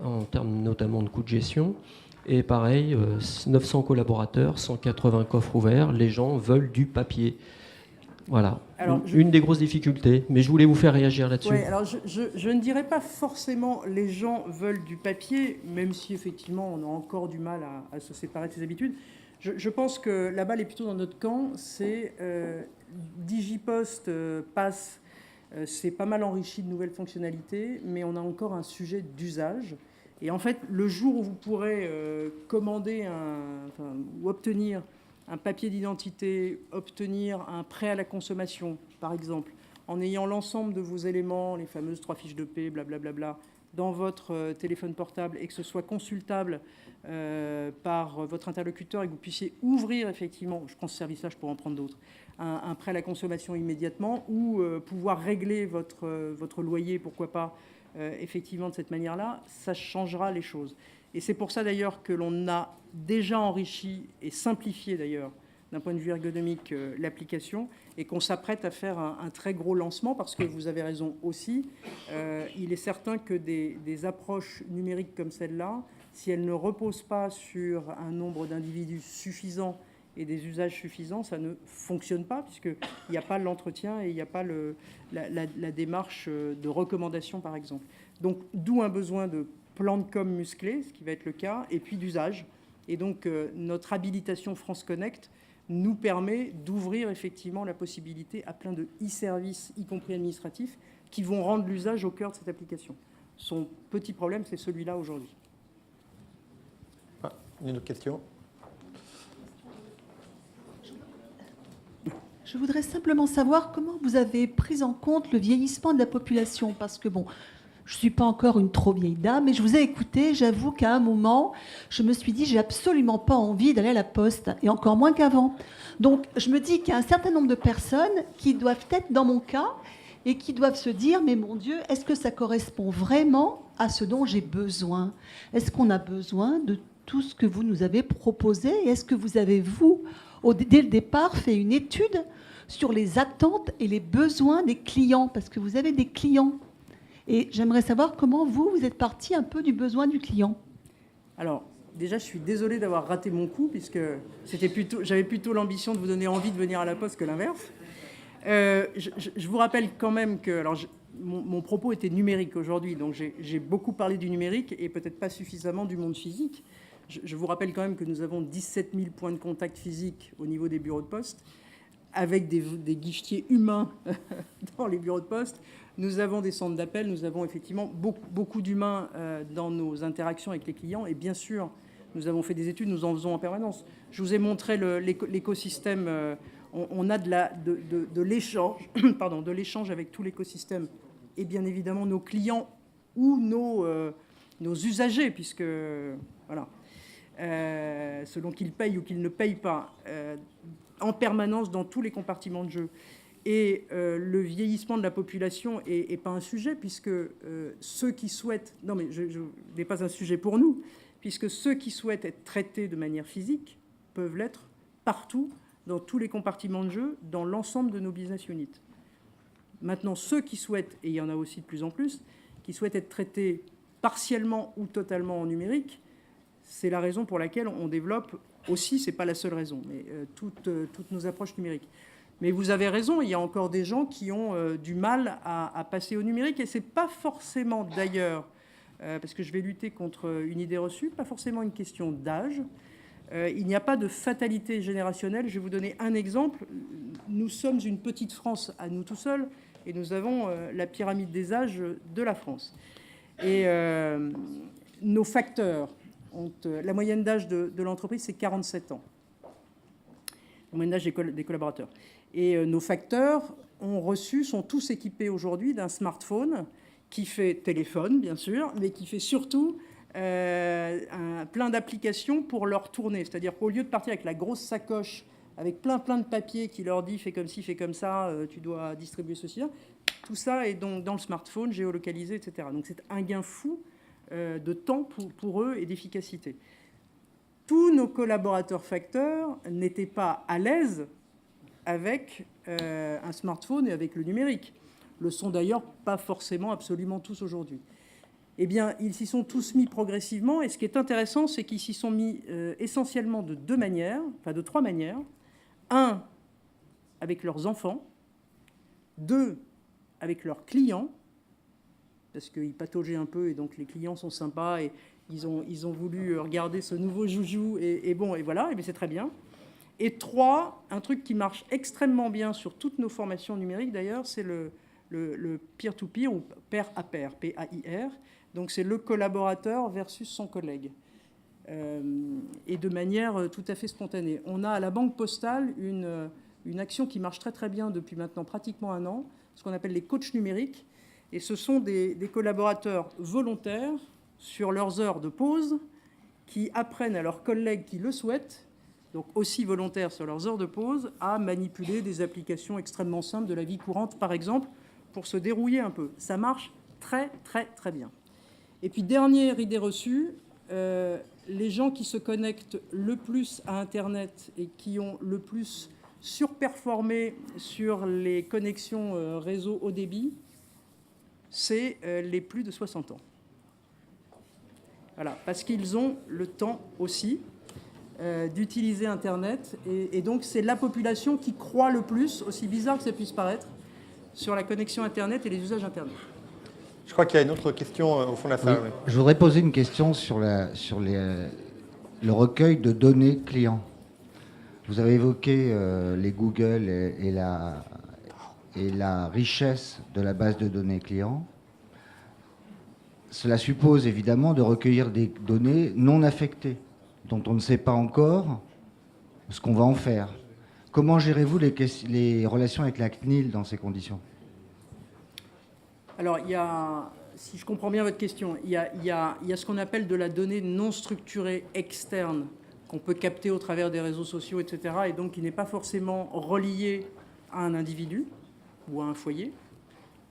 en termes notamment de coûts de gestion. Et pareil, 900 collaborateurs, 180 coffres ouverts, les gens veulent du papier. Voilà, alors, une des grosses difficultés, mais je voulais vous faire réagir là-dessus. Oui, alors je ne dirais pas forcément les gens veulent du papier, même si effectivement on a encore du mal à se séparer de ses habitudes. Je pense que la balle est plutôt dans notre camp, c'est DigiPost passe, c'est pas mal enrichi de nouvelles fonctionnalités, mais on a encore un sujet d'usage. Et en fait, le jour où vous pourrez commander ou obtenir un papier d'identité, obtenir un prêt à la consommation, par exemple, en ayant l'ensemble de vos éléments, les fameuses 3 fiches de paie, blablabla, dans votre téléphone portable et que ce soit consultable par votre interlocuteur et que vous puissiez ouvrir effectivement, je prends ce service-là, je pourrais en prendre d'autres, un prêt à la consommation immédiatement ou pouvoir régler votre loyer, pourquoi pas, effectivement de cette manière-là, ça changera les choses. Et c'est pour ça d'ailleurs que l'on a déjà enrichi et simplifié d'ailleurs d'un point de vue ergonomique l'application et qu'on s'apprête à faire un très gros lancement parce que vous avez raison aussi, il est certain que des approches numériques comme celle-là, si elles ne reposent pas sur un nombre d'individus suffisant et des usages suffisants, ça ne fonctionne pas puisqu'il n'y a pas l'entretien et il n'y a pas la démarche de recommandation par exemple. Donc d'où un besoin de plan de com musclé, ce qui va être le cas, et puis d'usage. Et donc notre habilitation France Connect nous permet d'ouvrir effectivement la possibilité à plein de e-services, y compris administratifs, qui vont rendre l'usage au cœur de cette application. Son petit problème, c'est celui-là aujourd'hui. Ah, une autre question ? Je voudrais simplement savoir comment vous avez pris en compte le vieillissement de la population, parce que bon, je ne suis pas encore une trop vieille dame, mais je vous ai écouté, j'avoue qu'à un moment, je me suis dit, j'ai absolument pas envie d'aller à la poste, et encore moins qu'avant. Donc, je me dis qu'il y a un certain nombre de personnes qui doivent être dans mon cas, et qui doivent se dire, mais mon Dieu, est-ce que ça correspond vraiment à ce dont j'ai besoin ? Est-ce qu'on a besoin de tout ce que vous nous avez proposé ? Et est-ce que vous avez, vous, dès le départ, fait une étude sur les attentes et les besoins des clients ? Parce que vous avez des clients. Et j'aimerais savoir comment vous êtes parti un peu du besoin du client. Alors, déjà, je suis désolée d'avoir raté mon coup, puisque j'avais plutôt l'ambition de vous donner envie de venir à la poste que l'inverse. Je vous rappelle quand même que mon propos était numérique aujourd'hui, donc j'ai beaucoup parlé du numérique et peut-être pas suffisamment du monde physique. Je vous rappelle quand même que nous avons 17 000 points de contact physiques au niveau des bureaux de poste, avec des guichetiers humains dans les bureaux de poste. Nous avons des centres d'appel, nous avons effectivement beaucoup d'humains dans nos interactions avec les clients. Et bien sûr, nous avons fait des études, nous en faisons en permanence. Je vous ai montré l'écosystème. On a de l'échange avec tout l'écosystème. Et bien évidemment, nos clients ou nos usagers, puisque, voilà, selon qu'ils payent ou qu'ils ne payent pas, en permanence dans tous les compartiments de jeu. Et le vieillissement de la population n'est pas un sujet, puisque ceux qui souhaitent... Non, mais n'est pas un sujet pour nous, puisque ceux qui souhaitent être traités de manière physique peuvent l'être partout, dans tous les compartiments de jeu, dans l'ensemble de nos business units. Maintenant, ceux qui souhaitent, et il y en a aussi de plus en plus, qui souhaitent être traités partiellement ou totalement en numérique, c'est la raison pour laquelle on développe aussi, ce n'est pas la seule raison, mais toutes nos approches numériques. Mais vous avez raison, il y a encore des gens qui ont du mal à passer au numérique, et ce n'est pas forcément d'ailleurs, parce que je vais lutter contre une idée reçue, pas forcément une question d'âge. Il n'y a pas de fatalité générationnelle. Je vais vous donner un exemple. Nous sommes une petite France à nous tout seuls, et nous avons la pyramide des âges de la France. Et nos facteurs, la moyenne d'âge de l'entreprise, c'est 47 ans. La moyenne d'âge des collaborateurs. Et nos facteurs sont tous équipés aujourd'hui d'un smartphone qui fait téléphone, bien sûr, mais qui fait surtout plein d'applications pour leur tourner. C'est-à-dire qu'au lieu de partir avec la grosse sacoche, avec plein de papiers qui leur dit « fais comme ci, fais comme ça, tu dois distribuer ceci », tout ça est donc dans le smartphone, géolocalisé, etc. Donc c'est un gain fou de temps pour eux et d'efficacité. Tous nos collaborateurs facteurs n'étaient pas à l'aise avec un smartphone et avec le numérique. Le sont d'ailleurs pas forcément absolument tous aujourd'hui. Eh bien, ils s'y sont tous mis progressivement, et ce qui est intéressant, c'est qu'ils s'y sont mis essentiellement de trois manières. Un, avec leurs enfants. Deux, avec leurs clients, parce qu'ils pataugeaient un peu, et donc les clients sont sympas, et ils ont voulu regarder ce nouveau joujou, et voilà, et bien c'est très bien. Et trois, un truc qui marche extrêmement bien sur toutes nos formations numériques d'ailleurs, c'est le peer-to-peer ou pair à pair, P-A-I-R. Donc c'est le collaborateur versus son collègue. Et de manière tout à fait spontanée. On a à la Banque Postale une action qui marche très très bien depuis maintenant pratiquement un an, ce qu'on appelle les coachs numériques. Et ce sont des collaborateurs volontaires sur leurs heures de pause qui apprennent à leurs collègues qui le souhaitent, donc aussi volontaires sur leurs heures de pause, à manipuler des applications extrêmement simples de la vie courante, par exemple, pour se dérouiller un peu. Ça marche très très très bien. Et puis, dernière idée reçue, les gens qui se connectent le plus à Internet et qui ont le plus surperformé sur les connexions réseau haut débit, c'est les plus de 60 ans. Voilà, parce qu'ils ont le temps aussi d'utiliser Internet. Et donc, c'est la population qui croit le plus, aussi bizarre que ça puisse paraître, sur la connexion Internet et les usages Internet. Je crois qu'il y a une autre question au fond de la salle. Oui. Je voudrais poser une question sur le recueil de données clients. Vous avez évoqué les Google et la richesse de la base de données clients. Cela suppose évidemment de recueillir des données non affectées, dont on ne sait pas encore ce qu'on va en faire. Comment gérez-vous les relations avec la CNIL dans ces conditions ? Alors, si je comprends bien votre question, il y a ce qu'on appelle de la donnée non structurée externe qu'on peut capter au travers des réseaux sociaux, etc., et donc qui n'est pas forcément reliée à un individu ou à un foyer.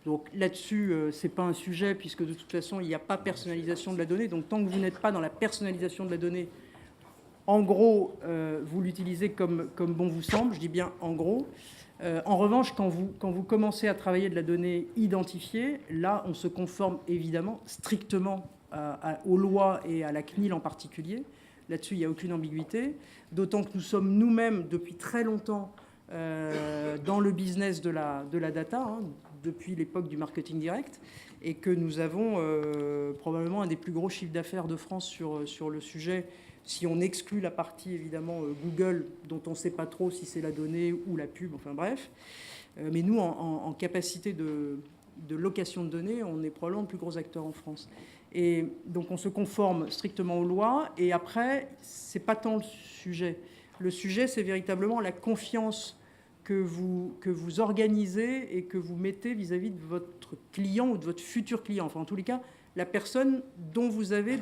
Donc là-dessus, ce n'est pas un sujet, puisque de toute façon, il n'y a pas personnalisation de la donnée. Donc tant que vous n'êtes pas dans la personnalisation de la donnée, en gros, vous l'utilisez comme bon vous semble, je dis bien en gros. En revanche, quand vous commencez à travailler de la donnée identifiée, là, on se conforme évidemment strictement aux lois et à la CNIL en particulier. Là-dessus, il n'y a aucune ambiguïté, d'autant que nous sommes nous-mêmes depuis très longtemps dans le business de la data, depuis l'époque du marketing direct, et que nous avons probablement un des plus gros chiffres d'affaires de France sur le sujet, si on exclut la partie évidemment Google, dont on ne sait pas trop si c'est la donnée ou la pub, enfin bref. Mais nous, en capacité de location de données, on est probablement le plus gros acteur en France. Et donc on se conforme strictement aux lois, et après, ce n'est pas tant le sujet. Le sujet, c'est véritablement la confiance que vous organisez et que vous mettez vis-à-vis de votre client ou de votre futur client. Enfin, en tous les cas, la personne dont vous avez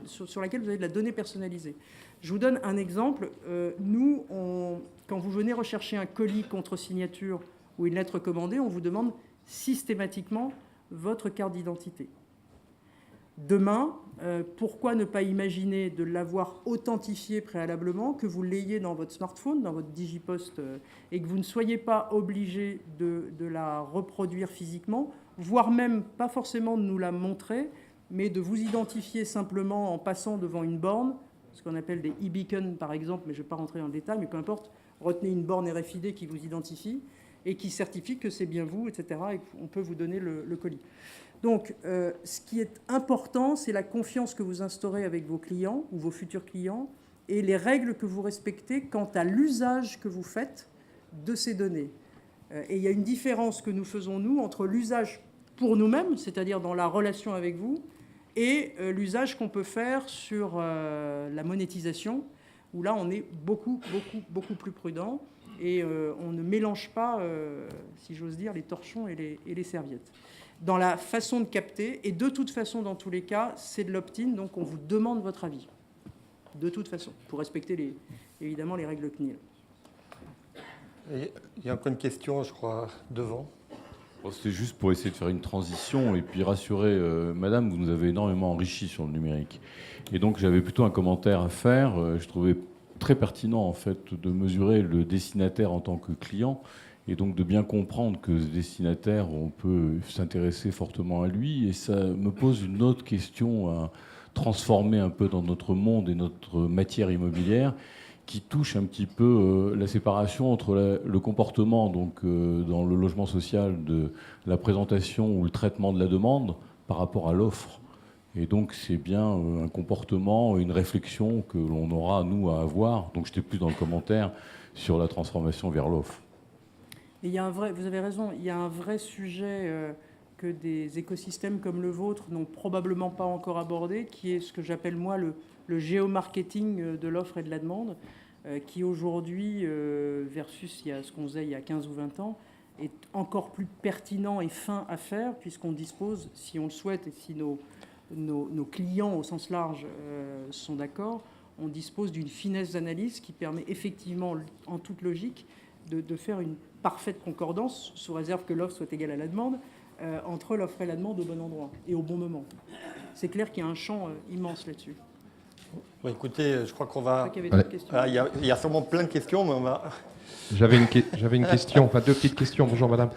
sur laquelle vous avez de la donnée personnalisée. Je vous donne un exemple. Nous, quand vous venez rechercher un colis contre signature ou une lettre commandée, on vous demande systématiquement votre carte d'identité. Demain, pourquoi ne pas imaginer de l'avoir authentifié préalablement, que vous l'ayez dans votre smartphone, dans votre Digipost, et que vous ne soyez pas obligé de la reproduire physiquement, voire même pas forcément de nous la montrer, mais de vous identifier simplement en passant devant une borne, ce qu'on appelle des e-beacons par exemple, mais je ne vais pas rentrer dans le détail, mais peu importe, retenez une borne RFID qui vous identifie et qui certifie que c'est bien vous, etc., et qu'on peut vous donner le colis. Donc, ce qui est important, c'est la confiance que vous instaurez avec vos clients ou vos futurs clients et les règles que vous respectez quant à l'usage que vous faites de ces données. Et il y a une différence que nous faisons, nous, entre l'usage pour nous-mêmes, c'est-à-dire dans la relation avec vous, et l'usage qu'on peut faire sur la monétisation, où là, on est beaucoup plus prudent et on ne mélange pas, si j'ose dire, les torchons et les serviettes. Dans la façon de capter, et de toute façon, dans tous les cas, c'est de l'opt-in, donc on vous demande votre avis. De toute façon, pour respecter évidemment les règles CNIL. Et il y a encore une question, je crois, devant. C'est juste pour essayer de faire une transition et puis rassurer madame, vous nous avez énormément enrichi sur le numérique. Et donc j'avais plutôt un commentaire à faire. Je trouvais très pertinent en fait de mesurer le destinataire en tant que client et donc de bien comprendre que ce destinataire, on peut s'intéresser fortement à lui. Et ça me pose une autre question à transformer un peu dans notre monde et notre matière immobilière, qui touche un petit peu la séparation entre le comportement donc, dans le logement social de la présentation ou le traitement de la demande par rapport à l'offre. Et donc c'est bien un comportement, une réflexion que l'on aura, nous, à avoir. Donc j'étais plus dans le commentaire sur la transformation vers l'offre. Et il y a vous avez raison, il y a un vrai sujet que des écosystèmes comme le vôtre n'ont probablement pas encore abordé, qui est ce que j'appelle moi le géomarketing de l'offre et de la demande, qui aujourd'hui, versus ce qu'on faisait il y a 15 ou 20 ans, est encore plus pertinent et fin à faire, puisqu'on dispose, si on le souhaite, et si nos clients au sens large sont d'accord, on dispose d'une finesse d'analyse qui permet effectivement, en toute logique, de faire une parfaite concordance, sous réserve que l'offre soit égale à la demande, entre l'offre et la demande au bon endroit et au bon moment. C'est clair qu'il y a un champ immense là-dessus. Bon, écoutez, je crois qu'on va... Il y avait d'autres questions. Il y a sûrement plein de questions, mais on va... J'avais une question, enfin deux petites questions. Bonjour madame.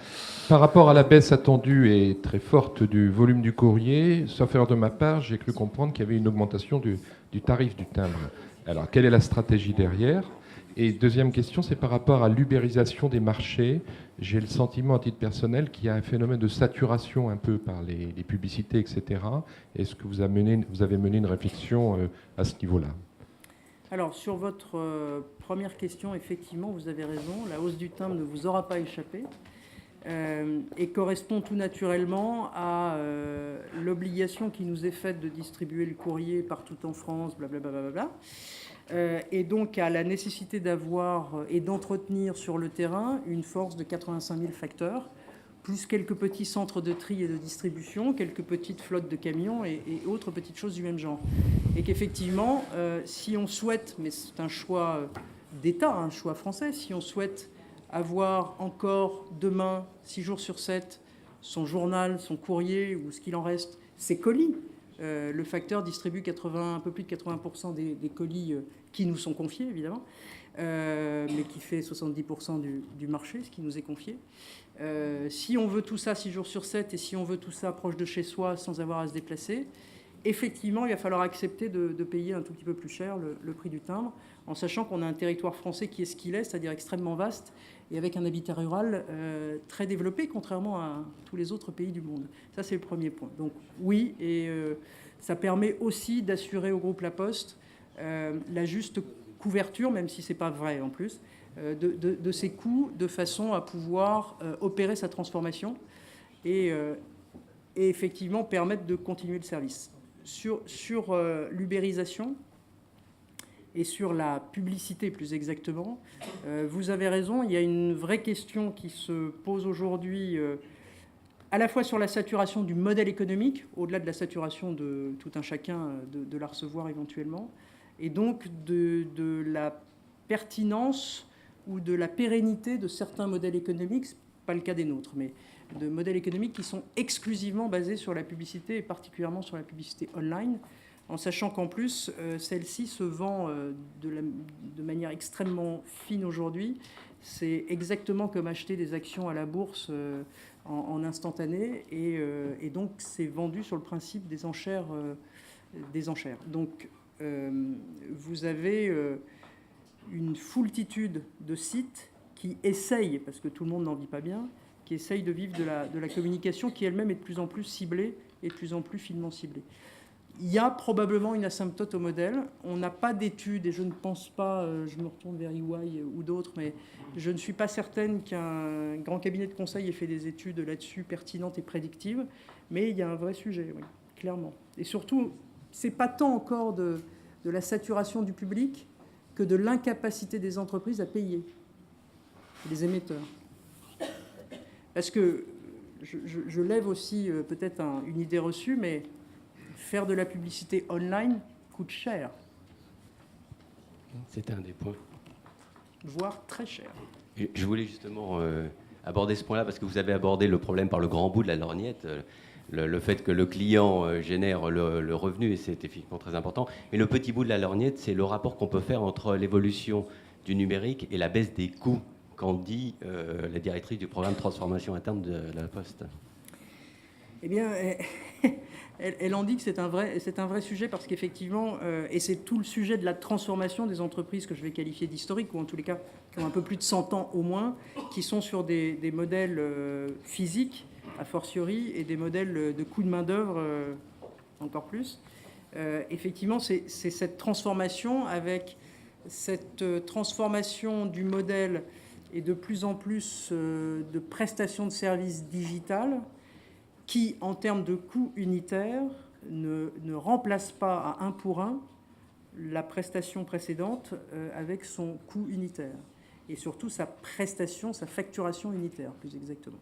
Par rapport à la baisse attendue et très forte du volume du courrier, sauf erreur de ma part, j'ai cru comprendre qu'il y avait une augmentation du tarif du timbre. Alors, quelle est la stratégie derrière ? Et deuxième question, c'est par rapport à l'ubérisation des marchés. J'ai le sentiment, à titre personnel, qu'il y a un phénomène de saturation un peu par les publicités, etc. Est-ce que vous avez mené une réflexion à ce niveau-là ? Alors, sur votre première question, effectivement, vous avez raison. La hausse du timbre ne vous aura pas échappé et correspond tout naturellement à l'obligation qui nous est faite de distribuer le courrier partout en France, blablabla. Et donc à la nécessité d'avoir et d'entretenir sur le terrain une force de 85 000 facteurs, plus quelques petits centres de tri et de distribution, quelques petites flottes de camions et autres petites choses du même genre. Et qu'effectivement, si on souhaite, mais c'est un choix d'État, un choix français, si on souhaite avoir encore demain, 6 jours sur 7, son journal, son courrier ou ce qu'il en reste, ses colis, le facteur distribue un peu plus de 80% des colis qui nous sont confiés, évidemment, mais qui fait 70% du marché, ce qui nous est confié. Si on veut tout ça 6 jours sur 7 et si on veut tout ça proche de chez soi sans avoir à se déplacer, effectivement, il va falloir accepter de payer un tout petit peu plus cher le prix du timbre, en sachant qu'on a un territoire français qui est ce qu'il est, c'est-à-dire extrêmement vaste, et avec un habitat rural très développé, contrairement à tous les autres pays du monde. Ça, c'est le premier point. Donc oui, et ça permet aussi d'assurer au groupe La Poste la juste couverture, même si ce n'est pas vrai en plus, de ses coûts, de façon à pouvoir opérer sa transformation et effectivement permettre de continuer le service. Sur l'ubérisation et sur la publicité plus exactement, vous avez raison, il y a une vraie question qui se pose aujourd'hui à la fois sur la saturation du modèle économique, au-delà de la saturation de tout un chacun de la recevoir éventuellement, et donc de la pertinence ou de la pérennité de certains modèles économiques, ce n'est pas le cas des nôtres, mais de modèles économiques qui sont exclusivement basés sur la publicité, et particulièrement sur la publicité online, en sachant qu'en plus, celle-ci se vend de manière extrêmement fine aujourd'hui. C'est exactement comme acheter des actions à la bourse en instantané, et donc c'est vendu sur le principe des enchères. Donc vous avez une foultitude de sites qui essayent, parce que tout le monde n'en vit pas bien, qui essayent de vivre de la communication qui elle-même est de plus en plus ciblée et de plus en plus finement ciblée. Il y a probablement une asymptote au modèle. On n'a pas d'études, et je ne pense pas, je me retourne vers EY ou d'autres, mais je ne suis pas certaine qu'un grand cabinet de conseil ait fait des études là-dessus pertinentes et prédictives. Mais il y a un vrai sujet, oui, clairement. Et surtout, ce n'est pas tant encore de la saturation du public que de l'incapacité des entreprises à payer les émetteurs. Parce que je lève aussi peut-être une idée reçue, mais faire de la publicité online coûte cher. C'est un des points. Voire très cher. Et je voulais justement aborder ce point-là parce que vous avez abordé le problème par le grand bout de la lorgnette, le fait que le client génère le revenu, et c'est effectivement très important. Mais le petit bout de la lorgnette, c'est le rapport qu'on peut faire entre l'évolution du numérique et la baisse des coûts, qu'en dit la directrice du programme de transformation interne de la Poste. Eh bien, elle en dit que c'est un vrai sujet parce qu'effectivement, et c'est tout le sujet de la transformation des entreprises que je vais qualifier d'historiques, ou en tous les cas qui ont un peu plus de 100 ans au moins, qui sont sur des modèles physiques, a fortiori, et des modèles de coût de main-d'œuvre encore plus. Effectivement, c'est cette transformation avec cette transformation du modèle et de plus en plus de prestations de services digitales qui, en termes de coût unitaire, ne remplace pas à 1 pour 1 la prestation précédente avec son coût unitaire. Et surtout sa prestation, sa facturation unitaire, plus exactement.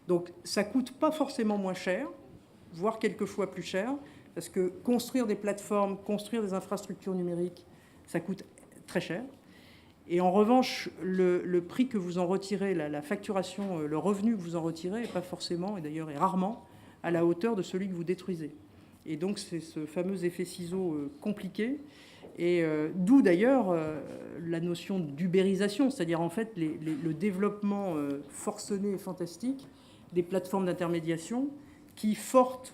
Donc ça ne coûte pas forcément moins cher, voire quelquefois plus cher, parce que construire des plateformes, construire des infrastructures numériques, ça coûte très cher. Et en revanche, le prix que vous en retirez, la facturation, le revenu que vous en retirez n'est pas forcément, et d'ailleurs est rarement, à la hauteur de celui que vous détruisez. Et donc c'est ce fameux effet ciseau compliqué, et d'où d'ailleurs la notion d'ubérisation, c'est-à-dire en fait le développement forcené et fantastique des plateformes d'intermédiation qui, fortes,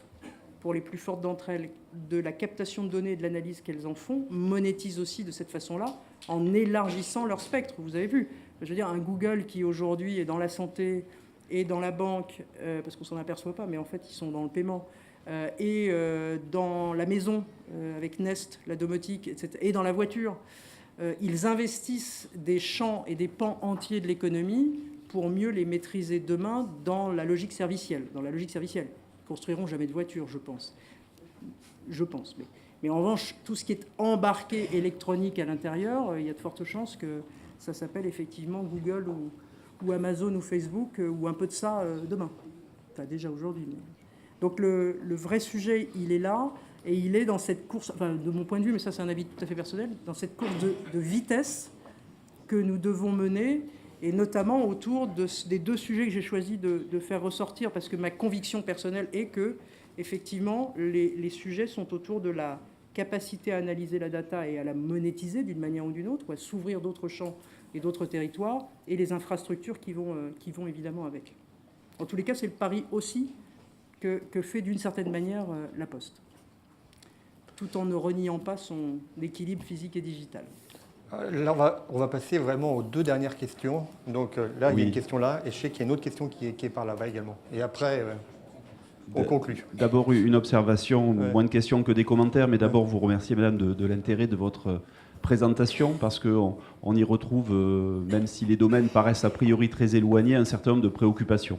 pour les plus fortes d'entre elles, de la captation de données et de l'analyse qu'elles en font, monétisent aussi de cette façon-là, en élargissant leur spectre. Vous avez vu, je veux dire, un Google qui aujourd'hui est dans la santé et dans la banque, parce qu'on ne s'en aperçoit pas, mais en fait ils sont dans le paiement, et dans la maison, avec Nest, la domotique, etc., et dans la voiture, ils investissent des champs et des pans entiers de l'économie pour mieux les maîtriser demain dans la logique servicielle. Dans la logique servicielle. Ils ne construiront jamais de voiture, je pense. Mais en revanche, tout ce qui est embarqué électronique à l'intérieur, il y a de fortes chances que ça s'appelle effectivement Google ou Amazon ou Facebook, ou un peu de ça demain. Enfin, déjà aujourd'hui. Mais... Donc le vrai sujet, il est là, et il est dans cette course, enfin de mon point de vue, mais ça c'est un avis tout à fait personnel, dans cette course de vitesse que nous devons mener, et notamment autour des 2 sujets que j'ai choisi de faire ressortir, parce que ma conviction personnelle est que, effectivement, les sujets sont autour de la capacité à analyser la data et à la monétiser d'une manière ou d'une autre, ou à s'ouvrir d'autres champs et d'autres territoires, et les infrastructures qui vont évidemment avec. En tous les cas, c'est le pari aussi que fait d'une certaine manière la Poste, tout en ne reniant pas son équilibre physique et digital. Là, on va passer vraiment aux 2 dernières questions. Donc là, il y a une question là, et je sais qu'il y a une autre question qui est par là-bas également. Et après, on conclut. D'abord, une observation, Ouais. moins de questions que des commentaires, mais d'abord, vous remercier, madame, de l'intérêt de votre présentation, parce qu'on y retrouve, même si les domaines paraissent a priori très éloignés, un certain nombre de préoccupations.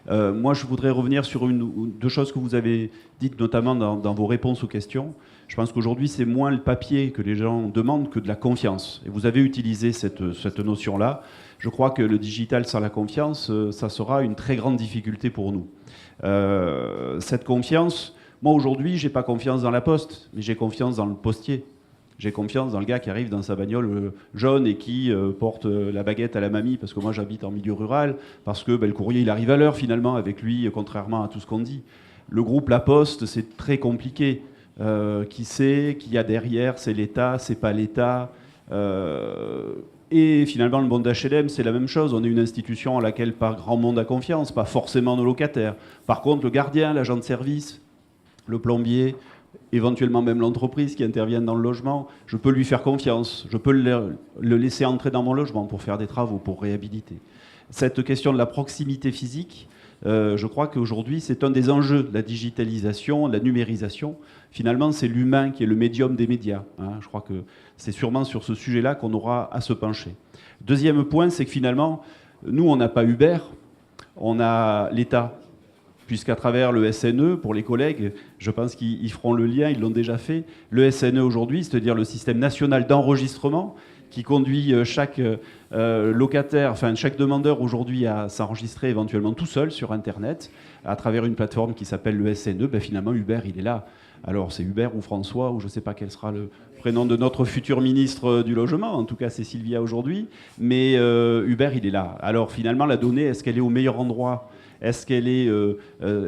Moi, je voudrais revenir sur deux choses que vous avez dites, notamment dans vos réponses aux questions. Je pense qu'aujourd'hui, c'est moins le papier que les gens demandent que de la confiance. Et vous avez utilisé cette notion-là. Je crois que le digital sans la confiance, ça sera une très grande difficulté pour nous. Cette confiance, moi aujourd'hui, j'ai pas confiance dans la poste, mais j'ai confiance dans le postier. J'ai confiance dans le gars qui arrive dans sa bagnole jaune et qui porte la baguette à la mamie, parce que moi j'habite en milieu rural, parce que le courrier il arrive à l'heure finalement avec lui, contrairement à tout ce qu'on dit. Le groupe La Poste, c'est très compliqué. Qui sait, qui y a derrière, c'est l'État, c'est pas l'État. Et finalement, le monde d'HLM, c'est la même chose. On est une institution à laquelle pas grand monde a confiance, pas forcément nos locataires. Par contre, le gardien, l'agent de service, le plombier, éventuellement même l'entreprise qui intervient dans le logement, je peux lui faire confiance. Je peux le laisser entrer dans mon logement pour faire des travaux, pour réhabiliter. Cette question de la proximité physique, je crois qu'aujourd'hui, c'est un des enjeux de la digitalisation, de la numérisation. Finalement, c'est l'humain qui est le médium des médias. Je crois que c'est sûrement sur ce sujet-là qu'on aura à se pencher. Deuxième point, c'est que finalement, nous, on n'a pas Uber, on a l'État. Puisqu'à travers le SNE, pour les collègues, je pense qu'ils feront le lien, ils l'ont déjà fait. Le SNE aujourd'hui, c'est-à-dire le système national d'enregistrement, qui conduit chaque locataire, enfin chaque demandeur aujourd'hui à s'enregistrer éventuellement tout seul sur Internet, à travers une plateforme qui s'appelle le SNE, finalement Hubert, il est là. Alors c'est Hubert ou François, ou je ne sais pas quel sera le prénom de notre futur ministre du Logement, en tout cas c'est Sylvia aujourd'hui, mais Hubert, il est là. Alors finalement, la donnée, est-ce qu'elle est au meilleur endroit ? Est-ce qu'elle est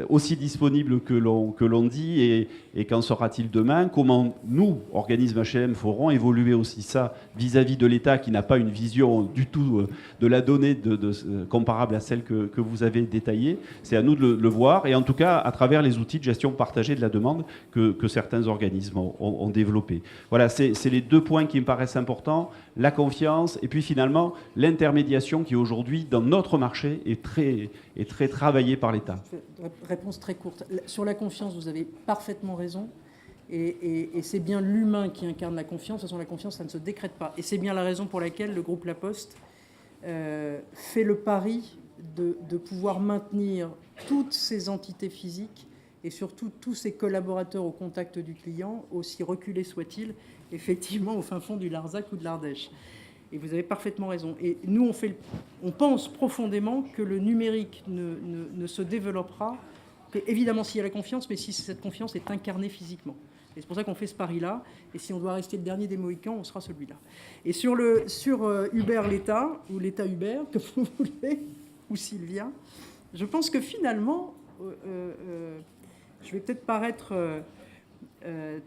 aussi disponible que l'on dit et qu'en sera-t-il demain ? Comment nous, organismes HLM, ferons évoluer aussi ça vis-à-vis de l'État qui n'a pas une vision du tout de la donnée comparable à celle que vous avez détaillée ? C'est à nous de le voir, et en tout cas à travers les outils de gestion partagée de la demande que certains organismes ont développés. Voilà, c'est les deux points qui me paraissent importants, la confiance et puis finalement l'intermédiation qui aujourd'hui dans notre marché est très travaillée par l'État. Réponse très courte. Sur la confiance, vous avez parfaitement raison. Et c'est bien l'humain qui incarne la confiance. De toute façon, la confiance, ça ne se décrète pas. Et c'est bien la raison pour laquelle le groupe La Poste fait le pari de pouvoir maintenir toutes ces entités physiques et surtout tous ces collaborateurs au contact du client, aussi reculés soient-ils, effectivement au fin fond du Larzac ou de l'Ardèche. Et vous avez parfaitement raison. Et nous, on pense profondément que le numérique ne se développera qu'évidemment s'il y a la confiance, mais si cette confiance est incarnée physiquement. Et c'est pour ça qu'on fait ce pari-là. Et si on doit rester le dernier des Mohicans, on sera celui-là. Et sur Uber l'État, ou l'État Uber, comme vous voulez, ou Sylvia, je pense que finalement, je vais peut-être paraître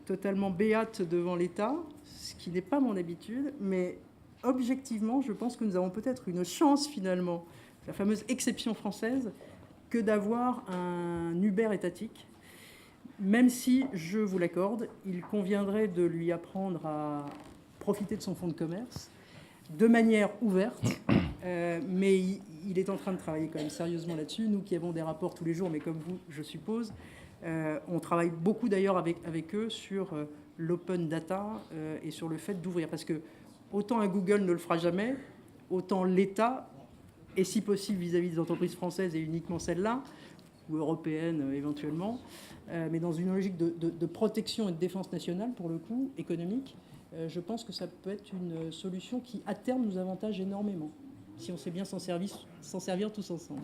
totalement béate devant l'État, ce qui n'est pas mon habitude, mais objectivement, je pense que nous avons peut-être une chance finalement, la fameuse exception française, que d'avoir un Uber étatique, même si, je vous l'accorde, il conviendrait de lui apprendre à profiter de son fonds de commerce de manière ouverte, mais il est en train de travailler quand même sérieusement là-dessus. Nous qui avons des rapports tous les jours, mais comme vous, je suppose, on travaille beaucoup d'ailleurs avec eux sur l'open data et sur le fait d'ouvrir, parce que autant un Google ne le fera jamais, autant l'État, et si possible vis-à-vis des entreprises françaises et uniquement celles-là, ou européennes éventuellement, mais dans une logique de protection et de défense nationale, pour le coup, économique, je pense que ça peut être une solution qui, à terme, nous avantage énormément, si on sait bien s'en servir tous ensemble.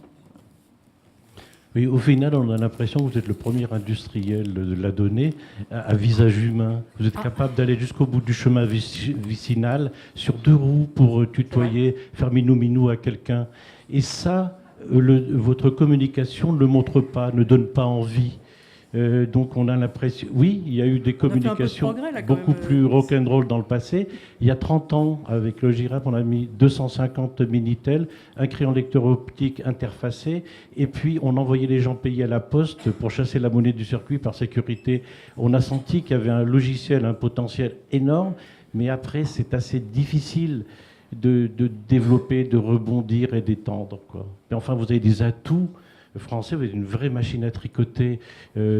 Oui, au final, on a l'impression que vous êtes le premier industriel de la donnée à visage humain. Vous êtes capable d'aller jusqu'au bout du chemin vicinal sur 2 roues pour tutoyer, faire minou-minou à quelqu'un. Et ça, votre communication ne le montre pas, ne donne pas envie. Donc on a l'impression... Oui, il y a eu des communications beaucoup plus rock'n'roll dans le passé. Il y a 30 ans, avec le GIRAP, on a mis 250 Minitel, un crayon lecteur optique interfacé, et puis on envoyait les gens payer à la poste pour chasser la monnaie du circuit par sécurité. On a senti qu'il y avait un logiciel, un potentiel énorme, mais après c'est assez difficile de développer, de rebondir et d'étendre, quoi. Mais enfin, vous avez des atouts français, vous êtes une vraie machine à tricoter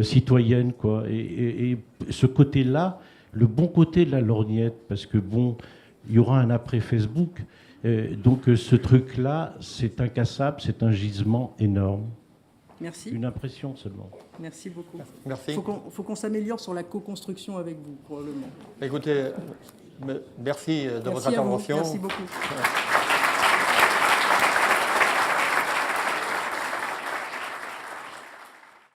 citoyenne, quoi. Et ce côté-là, le bon côté de la lorgnette, parce que bon, il y aura un après Facebook. Donc ce truc-là, c'est incassable, c'est un gisement énorme. Merci. Une impression seulement. Merci beaucoup. Merci. Il faut qu'on s'améliore sur la co-construction avec vous, probablement. Écoutez, merci de votre Merci à vous. intervention. Merci beaucoup.